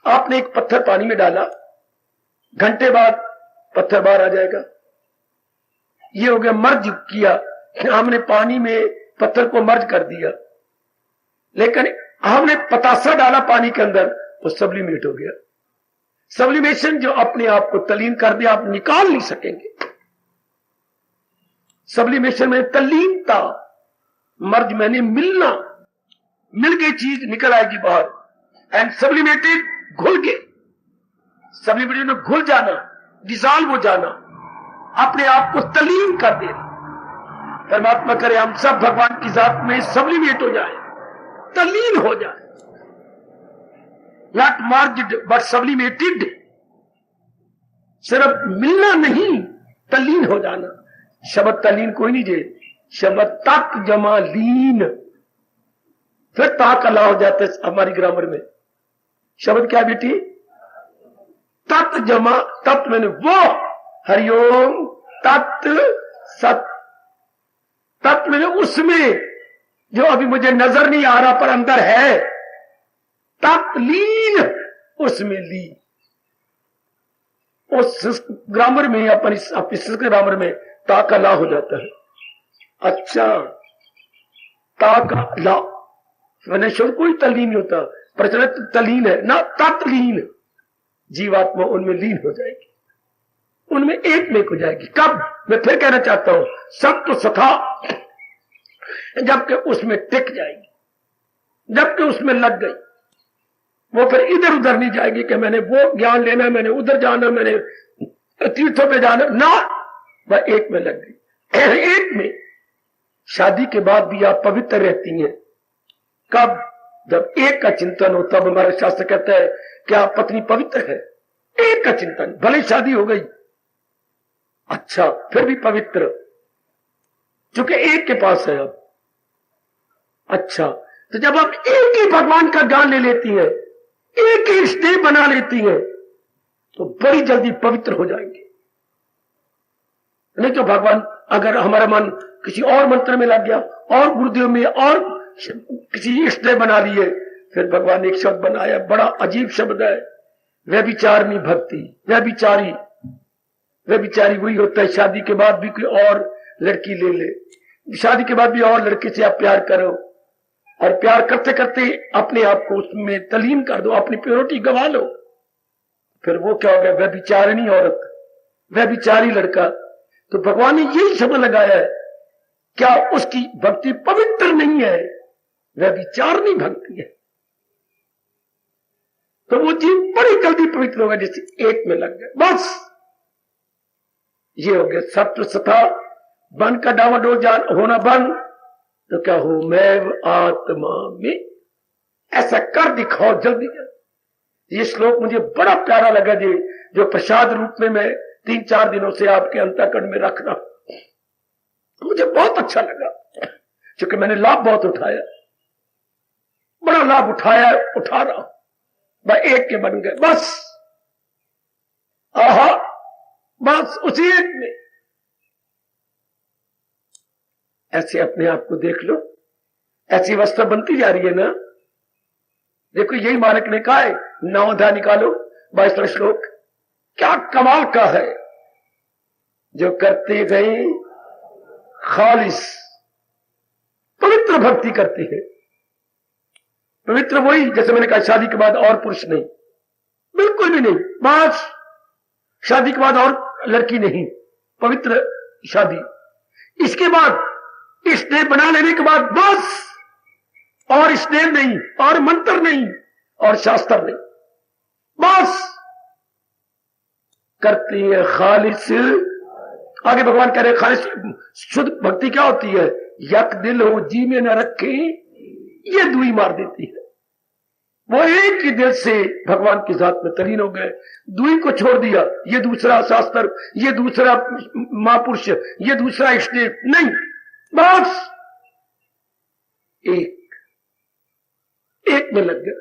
आपने एक पत्थर पानी में डाला, घंटे बाद पत्थर बाहर आ जाएगा। ये हो गया मर्ज किया, हमने पानी में पत्थर को मर्ज कर दिया। लेकिन हमने पतासा डाला पानी के अंदर, वो सब्लिमेट हो गया। सब्लिमेशन जो अपने आप को तल्लीन कर दिया, आप निकाल नहीं सकेंगे। सब्लिमेशन में तल्लीनता, मर्ज मैंने मिलना, मिल गई चीज निकल आएगी बाहर। एंड सब्लिमेटेड घुल गए, सब्लिमेटेड में घुल जाना, डिसॉल्व हो जाना, अपने आप को तल्लीन कर देना। परमात्मा करे हम सब भगवान की जात में सब्लिमेट हो जाए, तल्लीन हो जाए। Not merged but sublimated. सिर्फ मिलना नहीं, तल्लीन हो जाना। शब्द तल्लीन कोई नहीं जे, शब्द तक जमा लीन, फिर ताक अल्लाह हो जाता है हमारी ग्रामर में। शब्द क्या बेटी? तत् जमा, तत् मैंने वो, हरिओम तत् सत, तत् मैंने उसमें जो अभी मुझे नजर नहीं आ रहा पर अंदर है, तत् लीन, उसमें ली। उस ग्रामर में अपनी संस्कृत ग्रामर में ताका ला हो जाता है। अच्छा, ताका ला मैंने शब्द कोई तल्लीन नहीं होता, प्रचलित तल्लीन है ना, तत्लीन। जीवात्मा उनमें लीन हो जाएगी, उनमें एक में हो जाएगी। कब? मैं फिर कहना चाहता हूं, सब तो सथा, जबकि उसमें टिक जाएगी, जबकि उसमें लग गई। वो फिर इधर उधर नहीं जाएगी कि मैंने वो ज्ञान लेना, मैंने उधर जाना, मैंने तीर्थों पे जाना, ना, वह एक में लग गई। एक में। शादी के बाद भी आप पवित्र रहती हैं। कब? जब एक का चिंतन हो, तब हमारा शास्त्र कहता है कि आप पत्नी पवित्र है। एक का चिंतन, भले शादी हो गई, अच्छा फिर भी पवित्र, क्योंकि एक के पास है अब। अच्छा, तो जब आप एक ही भगवान का ज्ञान ले लेती हैं, एक ही स्नेह बना लेती हैं, तो बड़ी जल्दी पवित्र हो जाएंगे। नहीं तो भगवान, अगर हमारा मन किसी और मंत्र में लग गया, और गुरुदेव में, और किसी इष्ट देव बना लिए, फिर भगवान एक शब्द बनाया, बड़ा अजीब शब्द है, व्यभिचारिणी भक्ति। व्यभिचारी, व्यभिचारी वही होता है शादी के बाद भी कोई और लड़की ले ले, शादी के बाद भी और लड़के से आप प्यार करो, और प्यार करते करते अपने आप को उसमें तलीन कर दो, अपनी प्योरिटी गवा लो, फिर वो क्या हो गया? व्यभिचारिणी औरत, व्यभिचारी लड़का। तो भगवान ने यही शब्द लगाया है, क्या उसकी भक्ति पवित्र नहीं है? व्यभिचारिणी भक्ति है। तो वो जीव बड़ी जल्दी पवित्र होगा, जैसे एक में लग गया। बस ये हो गया सत्व सथा, बन का डावाडोल होना बंद, तो क्या हो? मैं आत्मा में। ऐसा कर दिखाओ जल्दी जल्दी। ये श्लोक मुझे बड़ा प्यारा लगा जी, जो प्रसाद रूप में मैं 3-4 दिनों से आपके अंतःकरण में रख रहा हूं, मुझे बहुत अच्छा लगा, क्योंकि मैंने लाभ बहुत उठाया, बड़ा लाभ उठाया, उठा रहा हूं। भाई एक के बन गए, बस आहा, बस उसी एक में। ऐसे अपने आप को देख लो, ऐसी अवस्था बनती जा रही है ना। देखो यही मालिक ने कहा है, 9 अध्याय निकालो 22वां श्लोक, क्या कमाल का है। जो करते गए खालिस पवित्र भक्ति करती है। पवित्र वही, जैसे मैंने कहा, शादी के बाद और पुरुष नहीं, बिल्कुल भी नहीं। बस शादी के बाद और लड़की नहीं, पवित्र शादी। इसके बाद स्नेह बना लेने के बाद बस, और स्नेह नहीं, और मंत्र नहीं, और शास्त्र नहीं, बस करती है खालिस। आगे भगवान कह रहे खालिस शुद्ध भक्ति क्या होती है? यक दिल हो जी में न रखे, ये दुई मार देती है। वो एक ही दिल से भगवान की जात में तलीन हो गए, दुई को छोड़ दिया, ये दूसरा शास्त्र, ये दूसरा महापुरुष, ये दूसरा इष्टदेव नहीं, बस एक में लग गए,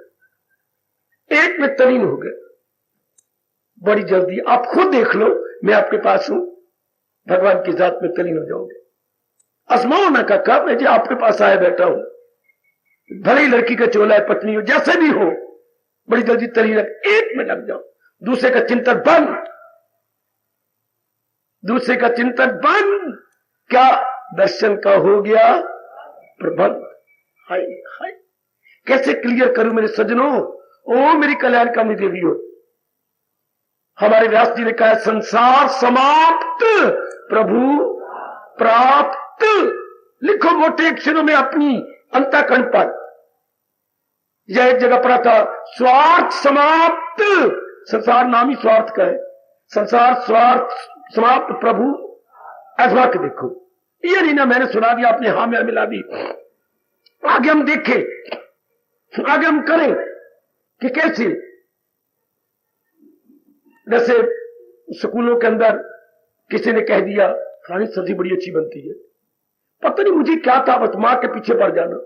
एक में तलीन हो गए। बड़ी जल्दी आप खुद देख लो, मैं आपके पास हूं, भगवान की जात में तलीन हो जाओगे। आजमाओ ना काका, मैं जो आपके पास आया बैठा हूं, भले ही लड़की का चोला है, पत्नी हो, जैसे भी हो, बड़ी जल्दी तलीन एक में लग जाओ। दूसरे का चिंतन बंद, दूसरे का चिंतन बंद, क्या दर्शन का हो गया प्रबंध। हाय हाय, कैसे क्लियर करूं मेरे सज्जनों, ओ मेरी कल्याणकामी देवी हो। हमारे व्यास जी ने कहा संसार समाप्त प्रभु प्राप्त। लिखो मोटे अक्षरों में अपनी अंतःकरण पर। यह एक जगह पढ़ा था, स्वार्थ समाप्त, संसार नाम ही स्वार्थ का है, संसार स्वार्थ समाप्त प्रभु। अथवा के देखो, ये नहीं ना मैंने सुना दिया आपने हाँ में मिला दी। आगे हम देखें, आगे हम करें कि कैसे, जैसे स्कूलों के अंदर किसी ने कह दिया फलानी सब्जी बड़ी अच्छी बनती है, पता नहीं मुझे क्या था, बस मां के पीछे पड़ जाना।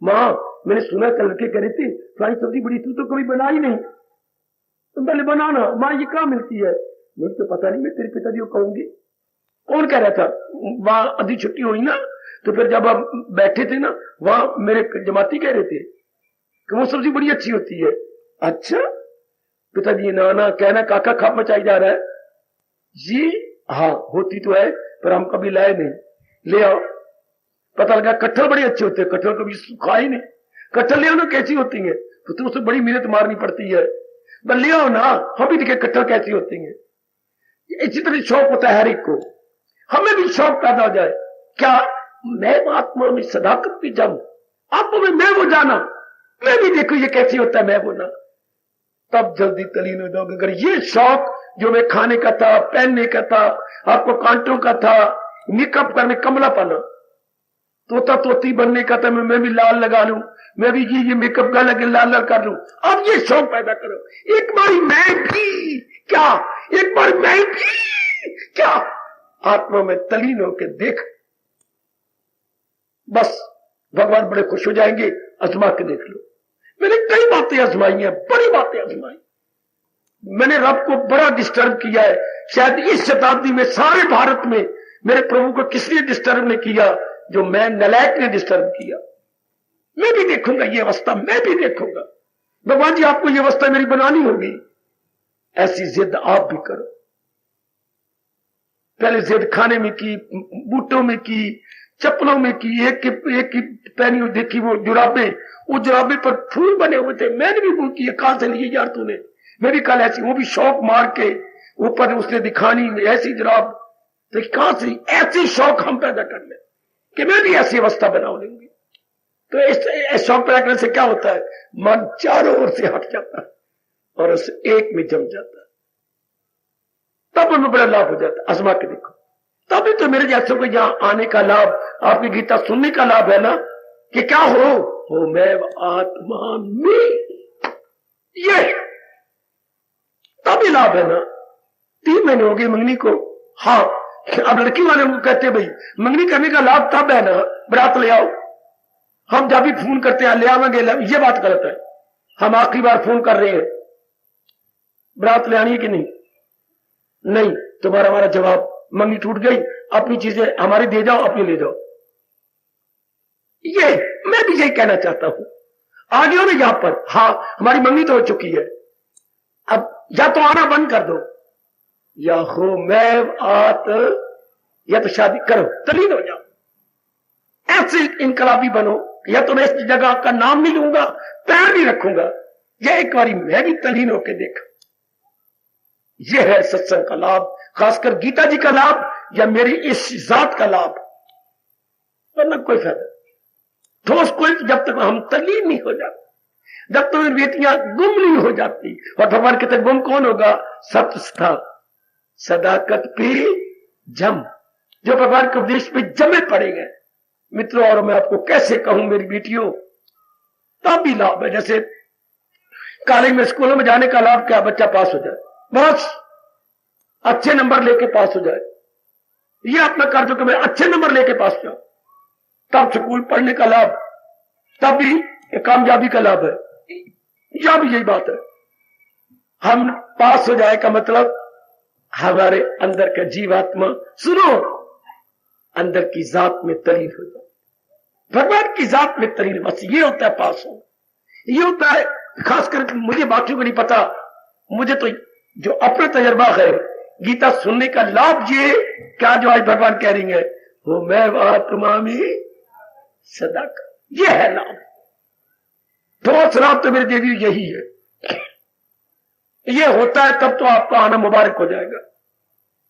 मां मैंने सुना कल लड़के कह रहे थे फलानी सब्जी बड़ी, तू तो कभी बनाई नहीं, तुम पहले बनाना। मां ये कहां मिलती है? मुझे तो पता नहीं, मैं तेरे पिताजी को कहूंगी। कौन कह रहा था? वहां आधी छुट्टी हुई ना, तो फिर जब हम बैठे थे ना, वहां मेरे जमाती कह रहे थे कि वो सब्जी बड़ी अच्छी होती है। अच्छा पिताजी, नाना कहना काका खाप मचाई जा रहा है जी। हाँ होती तो है, पर हम कभी लाए नहीं, ले आओ। पता लगा कटहल बड़े अच्छे होते हैं, कटहल कभी खा ही नहीं। कटहल ले आओ ना, कैसी होती है? तो उससे बड़ी मेहनत मारनी पड़ती है, बस ले आओ ना, हम भी देखे कटहल कैसी होती है। इसी तरह शौक होता है हर एक को, हमें भी शौक पैदा हो जाए। क्या मैं आत्मा में सदाकत भी जाऊं, आत्मा में मैं वो जाना, मैं भी देखू ये कैसी होता है, मैं वो ना, तब जल्दी तलीन हो जाओगे। अगर ये शौक जो मैं खाने का था, पहनने का था, आपको कांटों का था, मेकअप करने, कमला पाना, तोता तोती बनने का था, मैं भी लाल लगा लूं, मैं भी ये मेकअप का लगे लाल लाल कर लूं। अब ये शौक पैदा करो, एक बार मैं भी क्या, एक बार मैं भी क्या, आत्मा में तलीन होकर देख, बस भगवान बड़े खुश हो जाएंगे। आजमा के देख लो, मैंने कई बातें आजमाई हैं, बड़ी बातें आजमाई। मैंने रब को बड़ा डिस्टर्ब किया है, शायद इस शताब्दी में सारे भारत में मेरे प्रभु को किसने डिस्टर्ब नहीं किया, जो मैं नलायक ने डिस्टर्ब किया। मैं भी देखूंगा ये अवस्था, मैं भी देखूंगा। भगवान जी आपको ये अवस्था मेरी बनानी होगी, ऐसी जिद आप भी करो। पहले जिद खाने में की, बूटों में की, चप्पलों में की, एक की पहनी हुई देखी वो जुराबे, वो जुराबे पर फूल बने हुए थे, मैंने भी फूल किए, कहां से लिए यार तूने? मैं भी कल ऐसी, वो भी शौक मार के ऊपर उसने दिखानी ऐसी जुराब, तो कहां से ऐसी शौक हम पैदा कर ले कि मैं भी ऐसी अवस्था बना लेंगे। तो इस शौक पैदा करने से क्या होता है, मन चारों ओर से हट जाता है और उस एक में जम जाता है, तब हमें बड़ा लाभ हो जाता है। आजमा के देखो, तभी तो मेरे जैसों को यहां आने का लाभ, आपकी गीता सुनने का लाभ है ना, कि क्या हो मैं आत्मा में, ये तभी लाभ है ना। 3 महीने हो गए मंगनी को, हाँ अब लड़की वाले को कहते भाई मंगनी करने का लाभ तब है ना, बरात ले आओ। हम जब भी फोन करते हैं ले आवेंगे, ये बात गलत है। हम आखिरी बार फोन कर रहे हैं, बरात ले आनी है कि नहीं? नहीं, तुम्हारा हमारा जवाब, मंगनी टूट गई, अपनी चीजें हमारी दे जाओ, अपनी ले जाओ। ये मैं भी यही कहना चाहता हूं, आगे हो ना यहां पर, हाँ हमारी मंगनी तो हो चुकी है, अब या तो आना बंद कर दो, या हो मैं आत, या तो शादी करो, तलीन हो जाओ, ऐसे इनकलाबी बनो। या तो मैं इस जगह का नाम नहीं लूंगा, पैर नहीं रखूंगा, या एक बारी मैं भी तलीन होकर देखा। यह है सत्संग का लाभ, खासकर गीता जी का लाभ, या मेरी इस जात का लाभ, वरना कोई फायदा ठोस कोई, जब तक हम तलीन नहीं हो जाते। जब तो बेटियां गुम नहीं हो जाती। और भगवान कहते गुम कौन होगा? सत्स्था सदाकत पे जम, जो भगवान के उपदेश पे जमे पड़ेंगे मित्रों। और मैं आपको कैसे कहूं मेरी बेटियों, तब भी लाभ है। जैसे कॉलेज में स्कूलों में जाने का लाभ क्या? बच्चा पास हो जाए, बस अच्छे नंबर लेके पास हो जाए। ये अपना कार्य कि मैं अच्छे नंबर लेके पास जाऊं, तब स्कूल पढ़ने का लाभ, तब भी कामयाबी का लाभ है। या भी यही बात है, हम पास हो जाए का मतलब हमारे अंदर का जीवात्मा, सुनो, अंदर की जात में तलीन हो जाए, भगवान की जात में तलीन, बस ये होता है पास हो। ये होता है, खासकर मुझे बाकियों को नहीं पता, मुझे तो जो अपना तजर्बा है गीता सुनने का लाभ ये क्या, जो आज भगवान कह रही है वो मैं आत्मा में सदा का, ये है लाभ। ठोस लाभ तो मेरे देवी यही है। ये होता है तब तो आपका आना मुबारक हो जाएगा।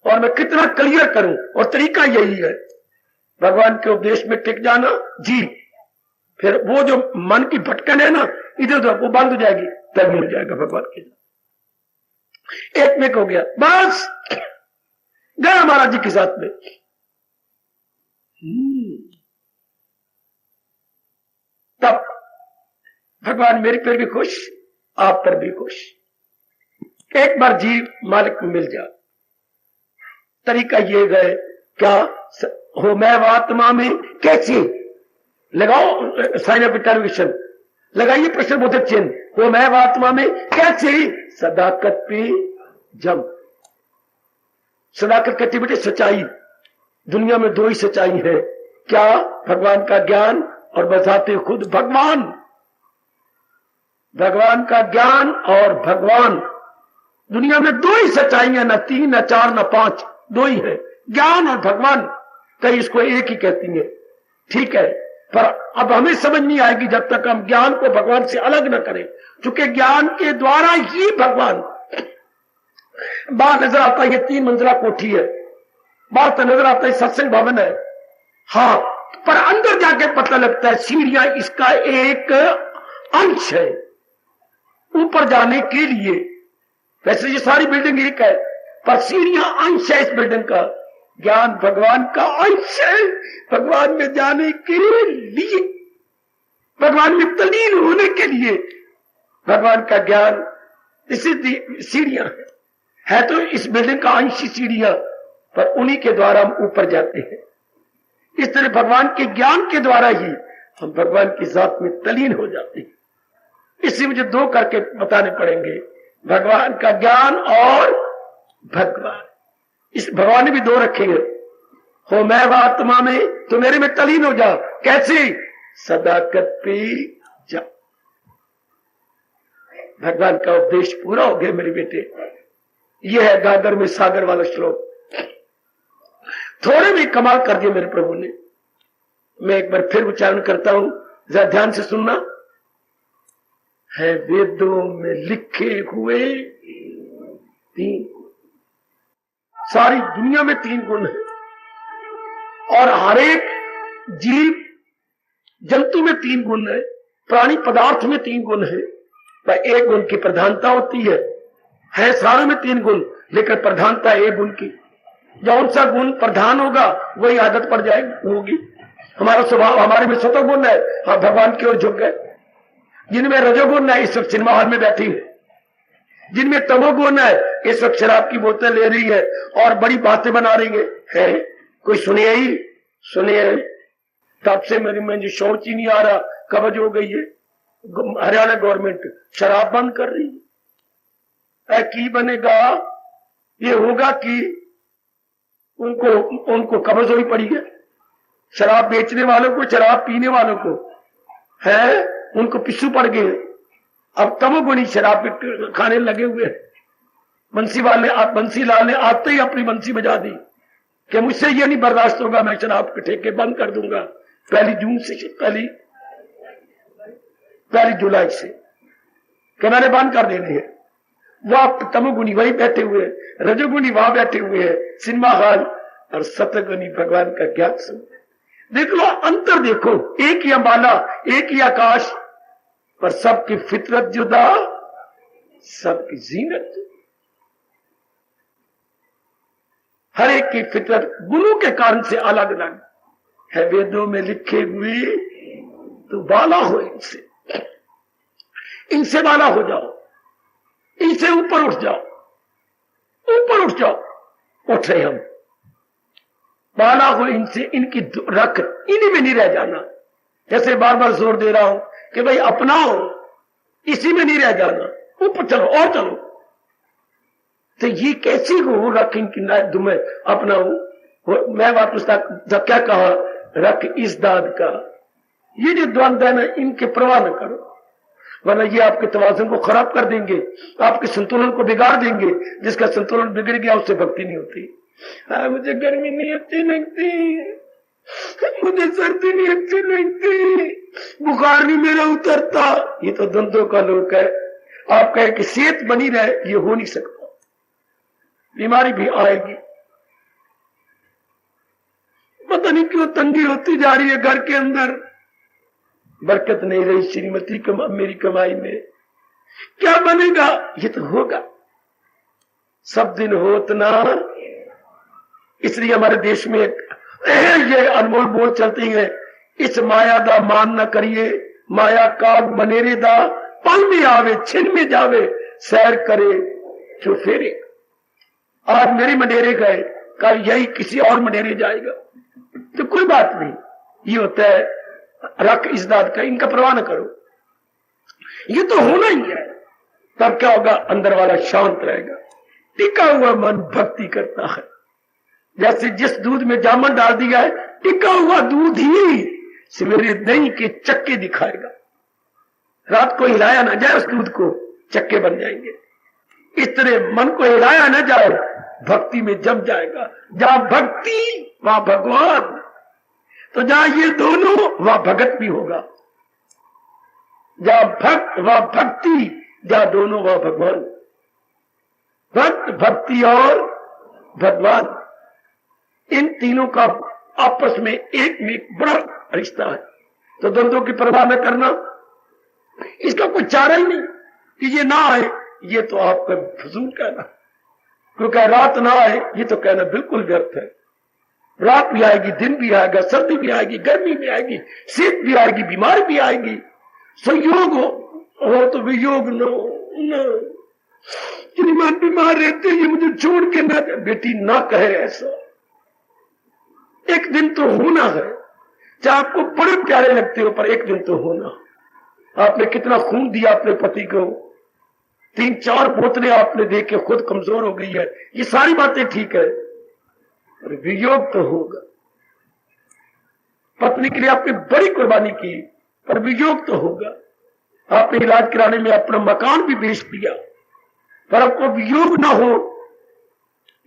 और मैं कितना क्लियर करूं, और तरीका यही है, भगवान के उपदेश में टिक जाना जी। फिर वो जो मन की भटकन है ना इधर उधर, वो बंद हो जाएगी, तब मिल जाएगा भगवान के। एक में हो गया, बस गया महाराज जी के साथ में। तब भगवान मेरे पर भी खुश, आप पर भी खुश। एक बार जीव मालिक को मिल जा, तरीका ये गए क्या हो, मैं आत्मा में कैसे, लगाओ साइन ऑफ इंटरोगेशन, लगाइए प्रश्न बोधक चिन्ह, हो मैं आत्मा में कैसे, सदाकत पे जम। सदाकत कहती बेटे सच्चाई, दुनिया में दो ही सच्चाई है, क्या? भगवान का ज्ञान और बजाते खुद भगवान। भगवान का ज्ञान और भगवान, दुनिया में दो ही सच्चाई है, न तीन न चार न पांच, दो ही है, ज्ञान और भगवान। कई इसको एक ही कहती है, ठीक है, पर अब हमें समझ नहीं आएगी जब तक हम ज्ञान को भगवान से अलग न करें, क्योंकि ज्ञान के द्वारा ही भगवान। बाहर नजर आता है ये 3 मंजिला कोठी है, बाहर तो नजर आता है सत्संग भवन है, हाँ, पर अंदर जाके पता लगता है सीढ़ियां इसका एक अंश है ऊपर जाने के लिए। वैसे ये सारी बिल्डिंग एक है, पर सीढ़ियां अंश है इस बिल्डिंग का। ज्ञान भगवान का अंश है, भगवान में जाने के लिए, भगवान में तल्लीन होने के लिए भगवान का ज्ञान, इसी सीढ़ियां है तो इस बिल्डिंग का अंश सीढ़ियां, पर उन्हीं के द्वारा हम ऊपर जाते हैं। इस तरह भगवान के ज्ञान के द्वारा ही हम भगवान की जात में तल्लीन हो जाते हैं। इससे मुझे 2 करके बताने पड़ेंगे, भगवान का ज्ञान और भगवान। इस भगवान ने भी 2 रखे हैं, हो मैं आत्मा में तो मेरे में तल्लीन हो जा, कैसे? सदाकत पे जा। भगवान का उपदेश पूरा हो गया मेरे बेटे। यह है गागर में सागर वाला श्लोक, थोड़े भी कमाल कर दिए मेरे प्रभु ने। मैं एक बार फिर उच्चारण करता हूं, जरा ध्यान से सुनना है। वेदों में लिखे हुए 3, सारी दुनिया में 3 गुण है, और हर एक जीव जंतु में 3 गुण है, प्राणी पदार्थ में 3 गुण है, पर एक गुण की प्रधानता होती है सारे में 3 गुण, लेकिन प्रधानता एक गुण की। जौन सा गुण प्रधान होगा वही आदत पड़ जाएगी होगी। हमारा स्वभाव, हमारे में सतोगुण है, हम भगवान की ओर झुक गए। जिनमें रजोगुण है इस वक्त सिनेमा हॉल में बैठी है, जिनमें तमोगुण है इस वक्त शराब की बोतल ले रही है और बड़ी बातें बना रही है। कोई सुने ही सुने, तब से मेरे में जो सोच ही नहीं आ रहा, कब्ज हो गई है। हरियाणा गवर्नमेंट शराब बंद कर रही है, की बनेगा? ये होगा कि उनको कब्ज होनी पड़ी है। शराब बेचने वालों को, शराब पीने वालों को है, उनको पिस्सू पड़ गए। अब तमोगुणी शराब खाने लगे हुए हैं। बंसीलाल ने आते ही अपनी बंसी बजा दी कि मुझसे ये नहीं बर्दाश्त होगा, मैं शराब के ठेके बंद कर दूंगा 1 जून से, पहली जुलाई से, कि मैंने बंद कर देने हैं। वह तमोगुणी वही बैठे हुए, रजोगुणी वहां बैठे हुए हैं सिनेमा हॉल, और सतगुणी भगवान का ज्ञान सुन। देख लो अंतर, देखो, एक ही अंबाला, एक ही आकाश, पर सबकी फितरत जुदा, सबकी जीनत। हर एक की फितरत गुणों के कारण से अलग अलग है। वेदों में लिखे हुए तो बाला हो इनसे, इनसे बाला हो जाओ, इनसे ऊपर उठ जाओ, ऊपर उठ जाओ। उठ रहे हम, बाला हो इनसे, इनकी रख इन्हीं में नहीं रह जाना। जैसे बार बार जोर दे रहा हूं कि भाई अपनाओ, इसी में नहीं रह जाना, ऊपर चलो और चलो। तो ये कैसी हो रख इनकी तुम्हें अपनाऊ। मैं वापस जब क्या कहा, रख इस दाद का। ये जो द्वंद्व है ना, इनके परवाह न करो, वरना ये आपके तवाज़ुन को खराब कर देंगे, आपके संतुलन को बिगाड़ देंगे। जिसका संतुलन बिगड़ गया उससे भक्ति नहीं होती। मुझे गर्मी नहीं अच्छी लगती, मुझे सर्दी नहीं अच्छी लगती, बुखार नहीं मेरा उतरता। ये तो द्वंद्वों का लोक है। आप कहे कि सेहत बनी रहे, ये हो नहीं सकता, बीमारी भी आएगी। पता नहीं क्यों तंगी होती जा रही है घर के अंदर, बरकत नहीं रही श्रीमती मेरी कमाई में। क्या बनेगा? ये तो होगा, सब दिन होत ना। इसलिए हमारे देश में ये अनमोल बोल चलती है, इस माया दा मान न करिए, माया का बनेरे दा पल में आवे छिन में जावे, सैर करे जो फेरे। आज मेरे मडेरे गए, कल यही किसी और मडेरे जाएगा, तो कोई बात नहीं। ये होता है रख इस दाद का, इनका परवाह न करो, ये तो होना ही है। तब क्या होगा? अंदर वाला शांत रहेगा, टिका हुआ मन भक्ति करता है। जैसे जिस दूध में जामुन डाल दिया है, टिका हुआ दूध ही सवेरे दही के चक्के दिखाएगा। रात को हिलाया ना जाए उस दूध को, चक्के बन जाएंगे। इस तरह मन को हिलाया ना जाए, भक्ति में जम जाएगा। जहां भक्ति वहां भगवान, तो जहां ये दोनों वहां भगत भी होगा। जहां भक्त वहां भक्ति, जहां दोनों वहां भगवान। भक्त, भक्ति और भगवान, इन तीनों का आपस में एक में एक बड़ा रिश्ता है। तो द्वंद्वों की परवाह न करना, इसका कोई चारा ही नहीं कि ये ना आए। ये तो आपका फजूल कहना, क्योंकि रात ना आए ये तो कहना बिल्कुल व्यर्थ है। रात भी आएगी, दिन भी आएगा, सर्दी भी आएगी, गर्मी भी आएगी, शीत भी आएगी, बीमार भी आएगी। संयोग हो तो वियोग न। श्रीमान बीमार रहते ये मुझे छोड़ के ना, बेटी ना कहे ऐसा। एक दिन तो होना है, चाहे आपको बड़े प्यारे लगते हो, पर एक दिन तो होना। आपने कितना खून दिया अपने पति को, 3-4 बोतलें आपने दे के खुद कमजोर हो गई है, ये सारी बातें ठीक है, पर वियोग तो होगा। पत्नी के लिए आपने बड़ी कुर्बानी की, पर वियोग तो होगा। आपने इलाज कराने में अपना मकान भी बेच दिया, पर आपको वियोग ना हो,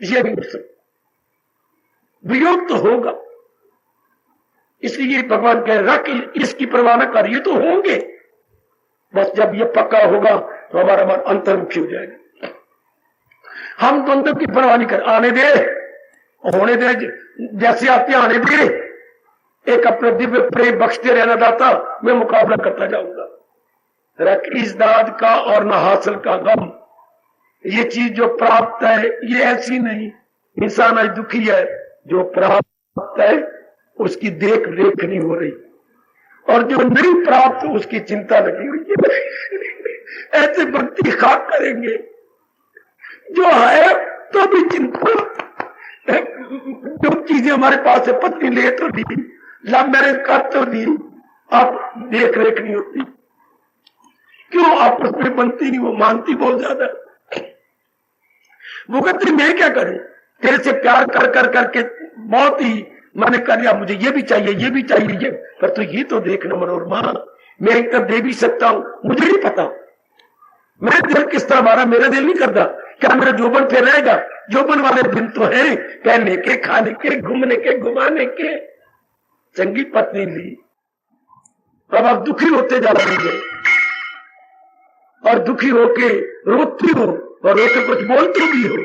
ये भी हो सकता। वियोग तो होगा। इसलिए भगवान कह रख इसकी परवाह न कर, ये तो होंगे। बस जब ये पक्का होगा तो हमारा मन अंतर्मुखी हो जाएगा। हम द्वंद्व की परवाह नहीं कर, आने दे, होने दे, जैसे आते आने दे। एक अपने दिव्य प्रेम बख्शते रहना दाता, मैं मुकाबला करता जाऊंगा। रख इस दाद का और न हासिल का गम। ये चीज जो प्राप्त है ये ऐसी नहीं। इंसान आज दुखी है, जो प्राप्त है उसकी देख रेख नहीं हो रही, और जो नहीं प्राप्त उसकी चिंता लगी हुई है। ऐसे भक्ति खाक करेंगे, जो है तो भी चिंता। जो चीजें हमारे पास है, पत्नी ले तो दी, लव मैरिज कर तो दी, अब देख रेख नहीं होती। क्यों? आपस में बनती नहीं, वो मानती बहुत ज्यादा। वो कहती मैं क्या करूं, तेरे से प्यार कर कर करके बहुत ही मैंने कर लिया, मुझे ये भी चाहिए, ये भी चाहिए, ये। पर तो ये तो देखना मनोरमा, मैं एक दे भी सकता हूं, मुझे नहीं पता मैं दिल किस तरह मारा, मेरा दिल नहीं करता। क्या मेरा जोबन फिर रहेगा? जोबन वाले दिन तो है, पहनने के, खाने के, घूमने के, घुमाने के। चंगी पत्नी ली, अब आप दुखी होते जा रहे हैं, और दुखी होके रोती हो, और रोके कुछ बोलते भी हो।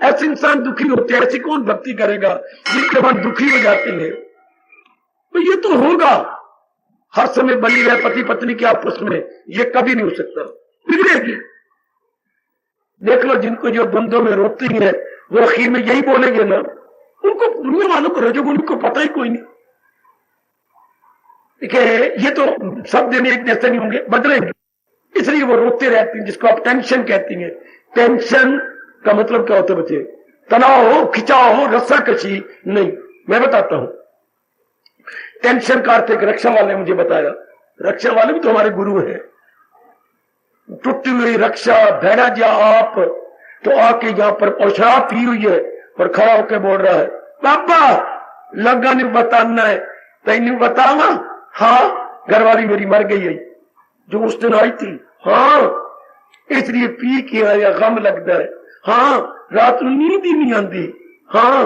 ऐसे इंसान दुखी होते हैं, ऐसी कौन भक्ति करेगा जिनके मन दुखी हो जाते हैं? तो ये तो होगा, हर समय बनी रहे पति पत्नी के आपस में, ये कभी नहीं हो सकता, बिगड़ेगी। देख लो जिनको जो द्वंद्व में रोती है वो आखिर में यही बोलेंगे ना, उनको दुनिया वालों को रजोगुण को पता ही कोई नहीं। देखिए ये तो सब दिन एक जैसे नहीं होंगे, बदलेंगे, इसलिए वो रोते रहती हैं, जिसको आप टेंशन कहती हैं। टेंशन का मतलब क्या होता है बच्चे? तनाव हो, खिंचाव हो, रस्साकशी नहीं। मैं बताता हूं टेंशन का अर्थ। एक रक्षा वाले ने मुझे बताया, रक्षा वाले भी तो हमारे गुरु हैं। टूटी हुई रक्षा भेड़ा जा आप तो आके यहां पर और शराब पी हुई है और खड़ा होकर बोल रहा है, पापा लगा नहीं बताना है, तेन बतावा। हाँ, घरवाली मेरी मर गई है जो उस दिन आई थी। हाँ, इसलिए पी के आया, गम लगता है। हाँ, रात में नींद ही नहीं आती। हाँ,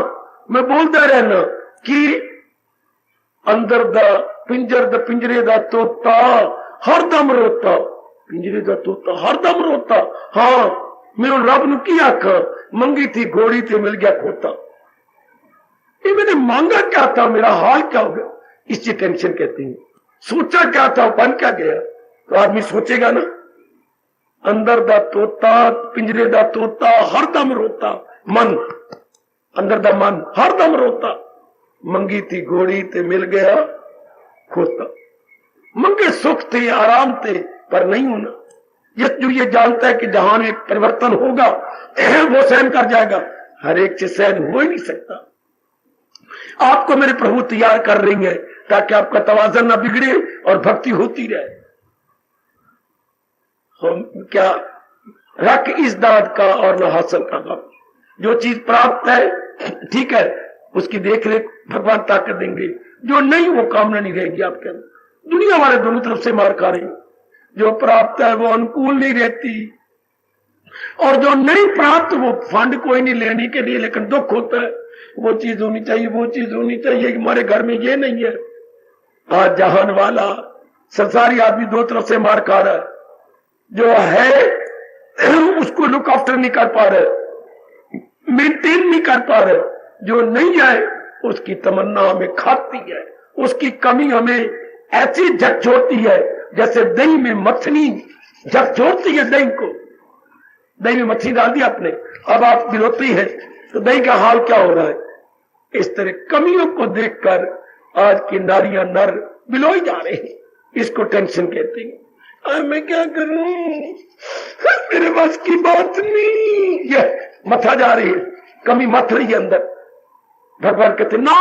मैं बोलता रहना कि अंदर दा पिंजर द पिंजरे दा तोता हरदम रोता, पिंजरे दा तोता हरदम रोता। हाँ, मेरे रब ने की आखा, मंगी थी घोड़ी थे मिल गया खोता। ये मैंने मांगा क्या था, मेरा हाल क्या हो गया, इसकी टेंशन कहती है। सोचा क्या था, बन क्या गया, तो आदमी सोचेगा ना। अंदर दा तोता पिंजरे दा तोता हरदम रोता, मन अंदर दा मन हरदम रोता। मंगी थी घोड़ी ते मिल गया खोता। मंगे सुख थे, आराम थे, पर नहीं होना। जो ये जानता है कि जहां एक परिवर्तन होगा वो सहन कर जाएगा, हर एक से सहन हो ही नहीं सकता। आपको मेरे प्रभु तैयार कर रही है ताकि आपका तवाज़न ना बिगड़े और भक्ति होती रहे। हम क्या रख इस दाद का और न हासिल का गम। जो चीज प्राप्त है ठीक है, उसकी देख रेख भगवान ताकत देंगे। जो नहीं वो कामना नहीं रहेगी आपके अंदर। दुनिया वाले दोनों तरफ से मार खा रही, जो प्राप्त है वो अनुकूल नहीं रहती, और जो नहीं प्राप्त वो फंड कोई नहीं लेने के लिए, लेकिन दुख होता है। वो चीज होनी चाहिए, वो चीज होनी चाहिए, हमारे घर में ये नहीं है। आज जहान वाला संसारी आदमी दो तरफ से मार खा रहा है। जो है उसको लुक आफ्टर नहीं कर पा रहे, मेंटेन नहीं कर पा रहे। जो नहीं है उसकी तमन्ना हमें खाती है, उसकी कमी हमें ऐसी झकझोरती है जैसे दही में मछली झकझोरती है। दही को, दही में मछली डाल दी आपने, अब आप गिरोती है तो दही का हाल क्या हो रहा है। इस तरह कमियों को देखकर आज की नारियां नर बिलोई जा रहे हैं। इसको टेंशन कहते हैं। मैं क्या करूं, मेरे पास की बात नहीं, ये मथा जा रही है, कमी मथ रही है अंदर। भगवान कहते ना,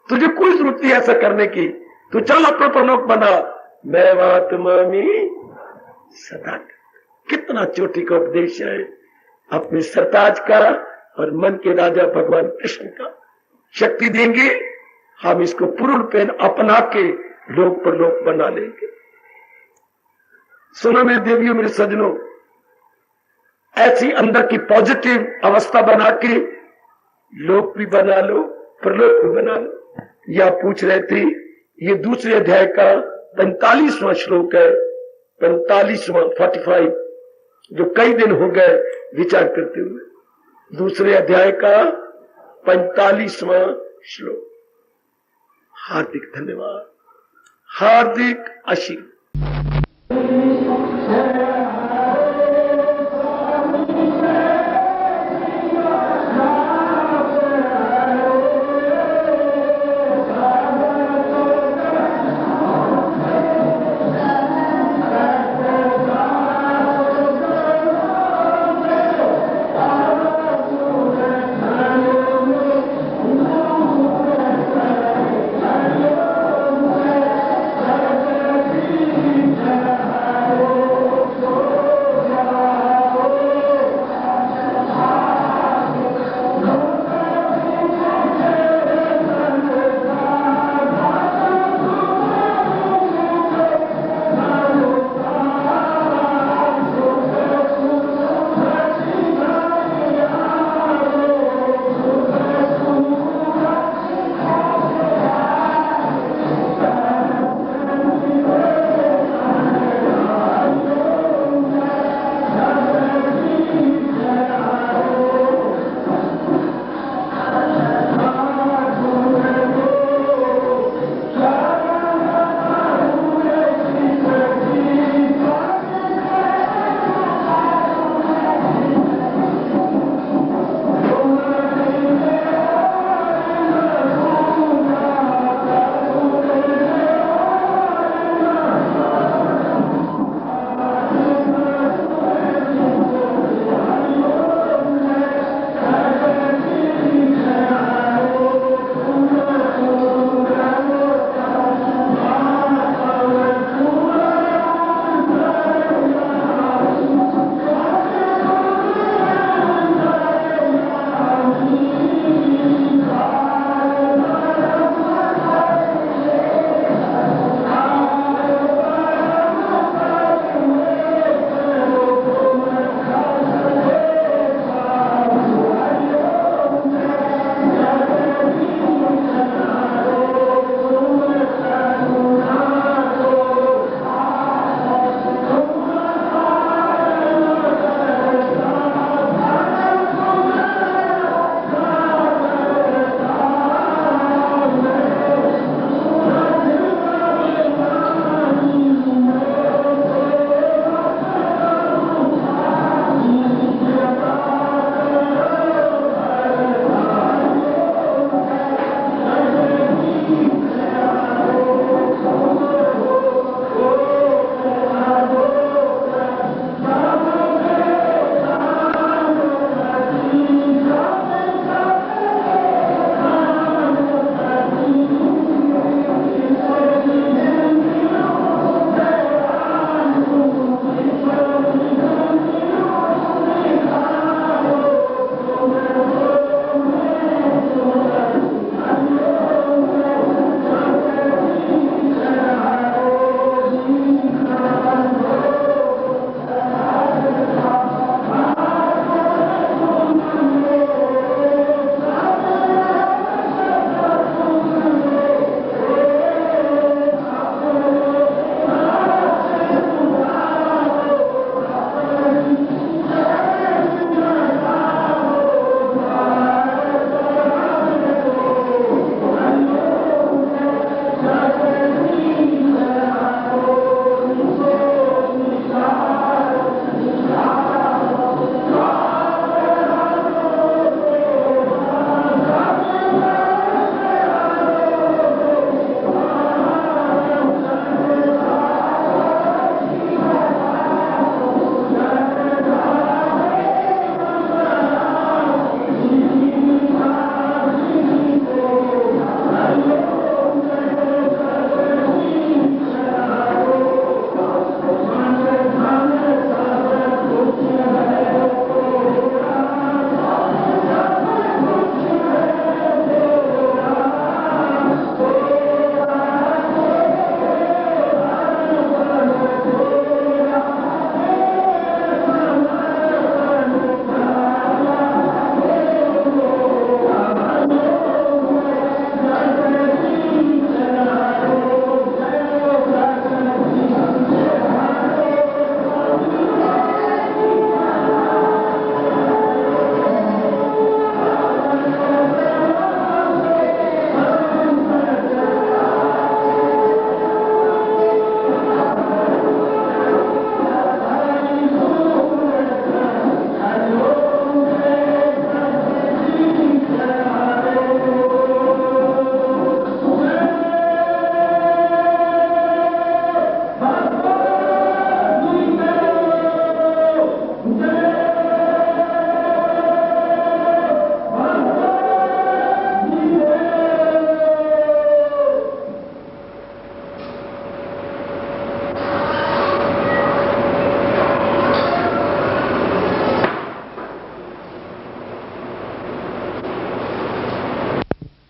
तुझे कोई जरूरत नहीं ऐसा करने की, तू चल अपना प्रलोक बना, मैं आत्मा में सदा। कितना चोटी का उपदेश है अपने सरताज का और मन के राजा भगवान कृष्ण का। शक्ति देंगे हम इसको पूर्ण पेन अपना के लोक पर लोक बना लेंगे। सुनो मेरे देवियों, मेरे सजनों, ऐसी अंदर की पॉजिटिव अवस्था बना के लोक भी बना लो, परलोक भी बना लो। यह पूछ रहे थे, ये दूसरे अध्याय का 45वां श्लोक है, 45वां 45, जो कई दिन हो गए विचार करते हुए। दूसरे अध्याय का 45वां श्लोक। हार्दिक धन्यवाद, हार्दिक आशीर्वाद।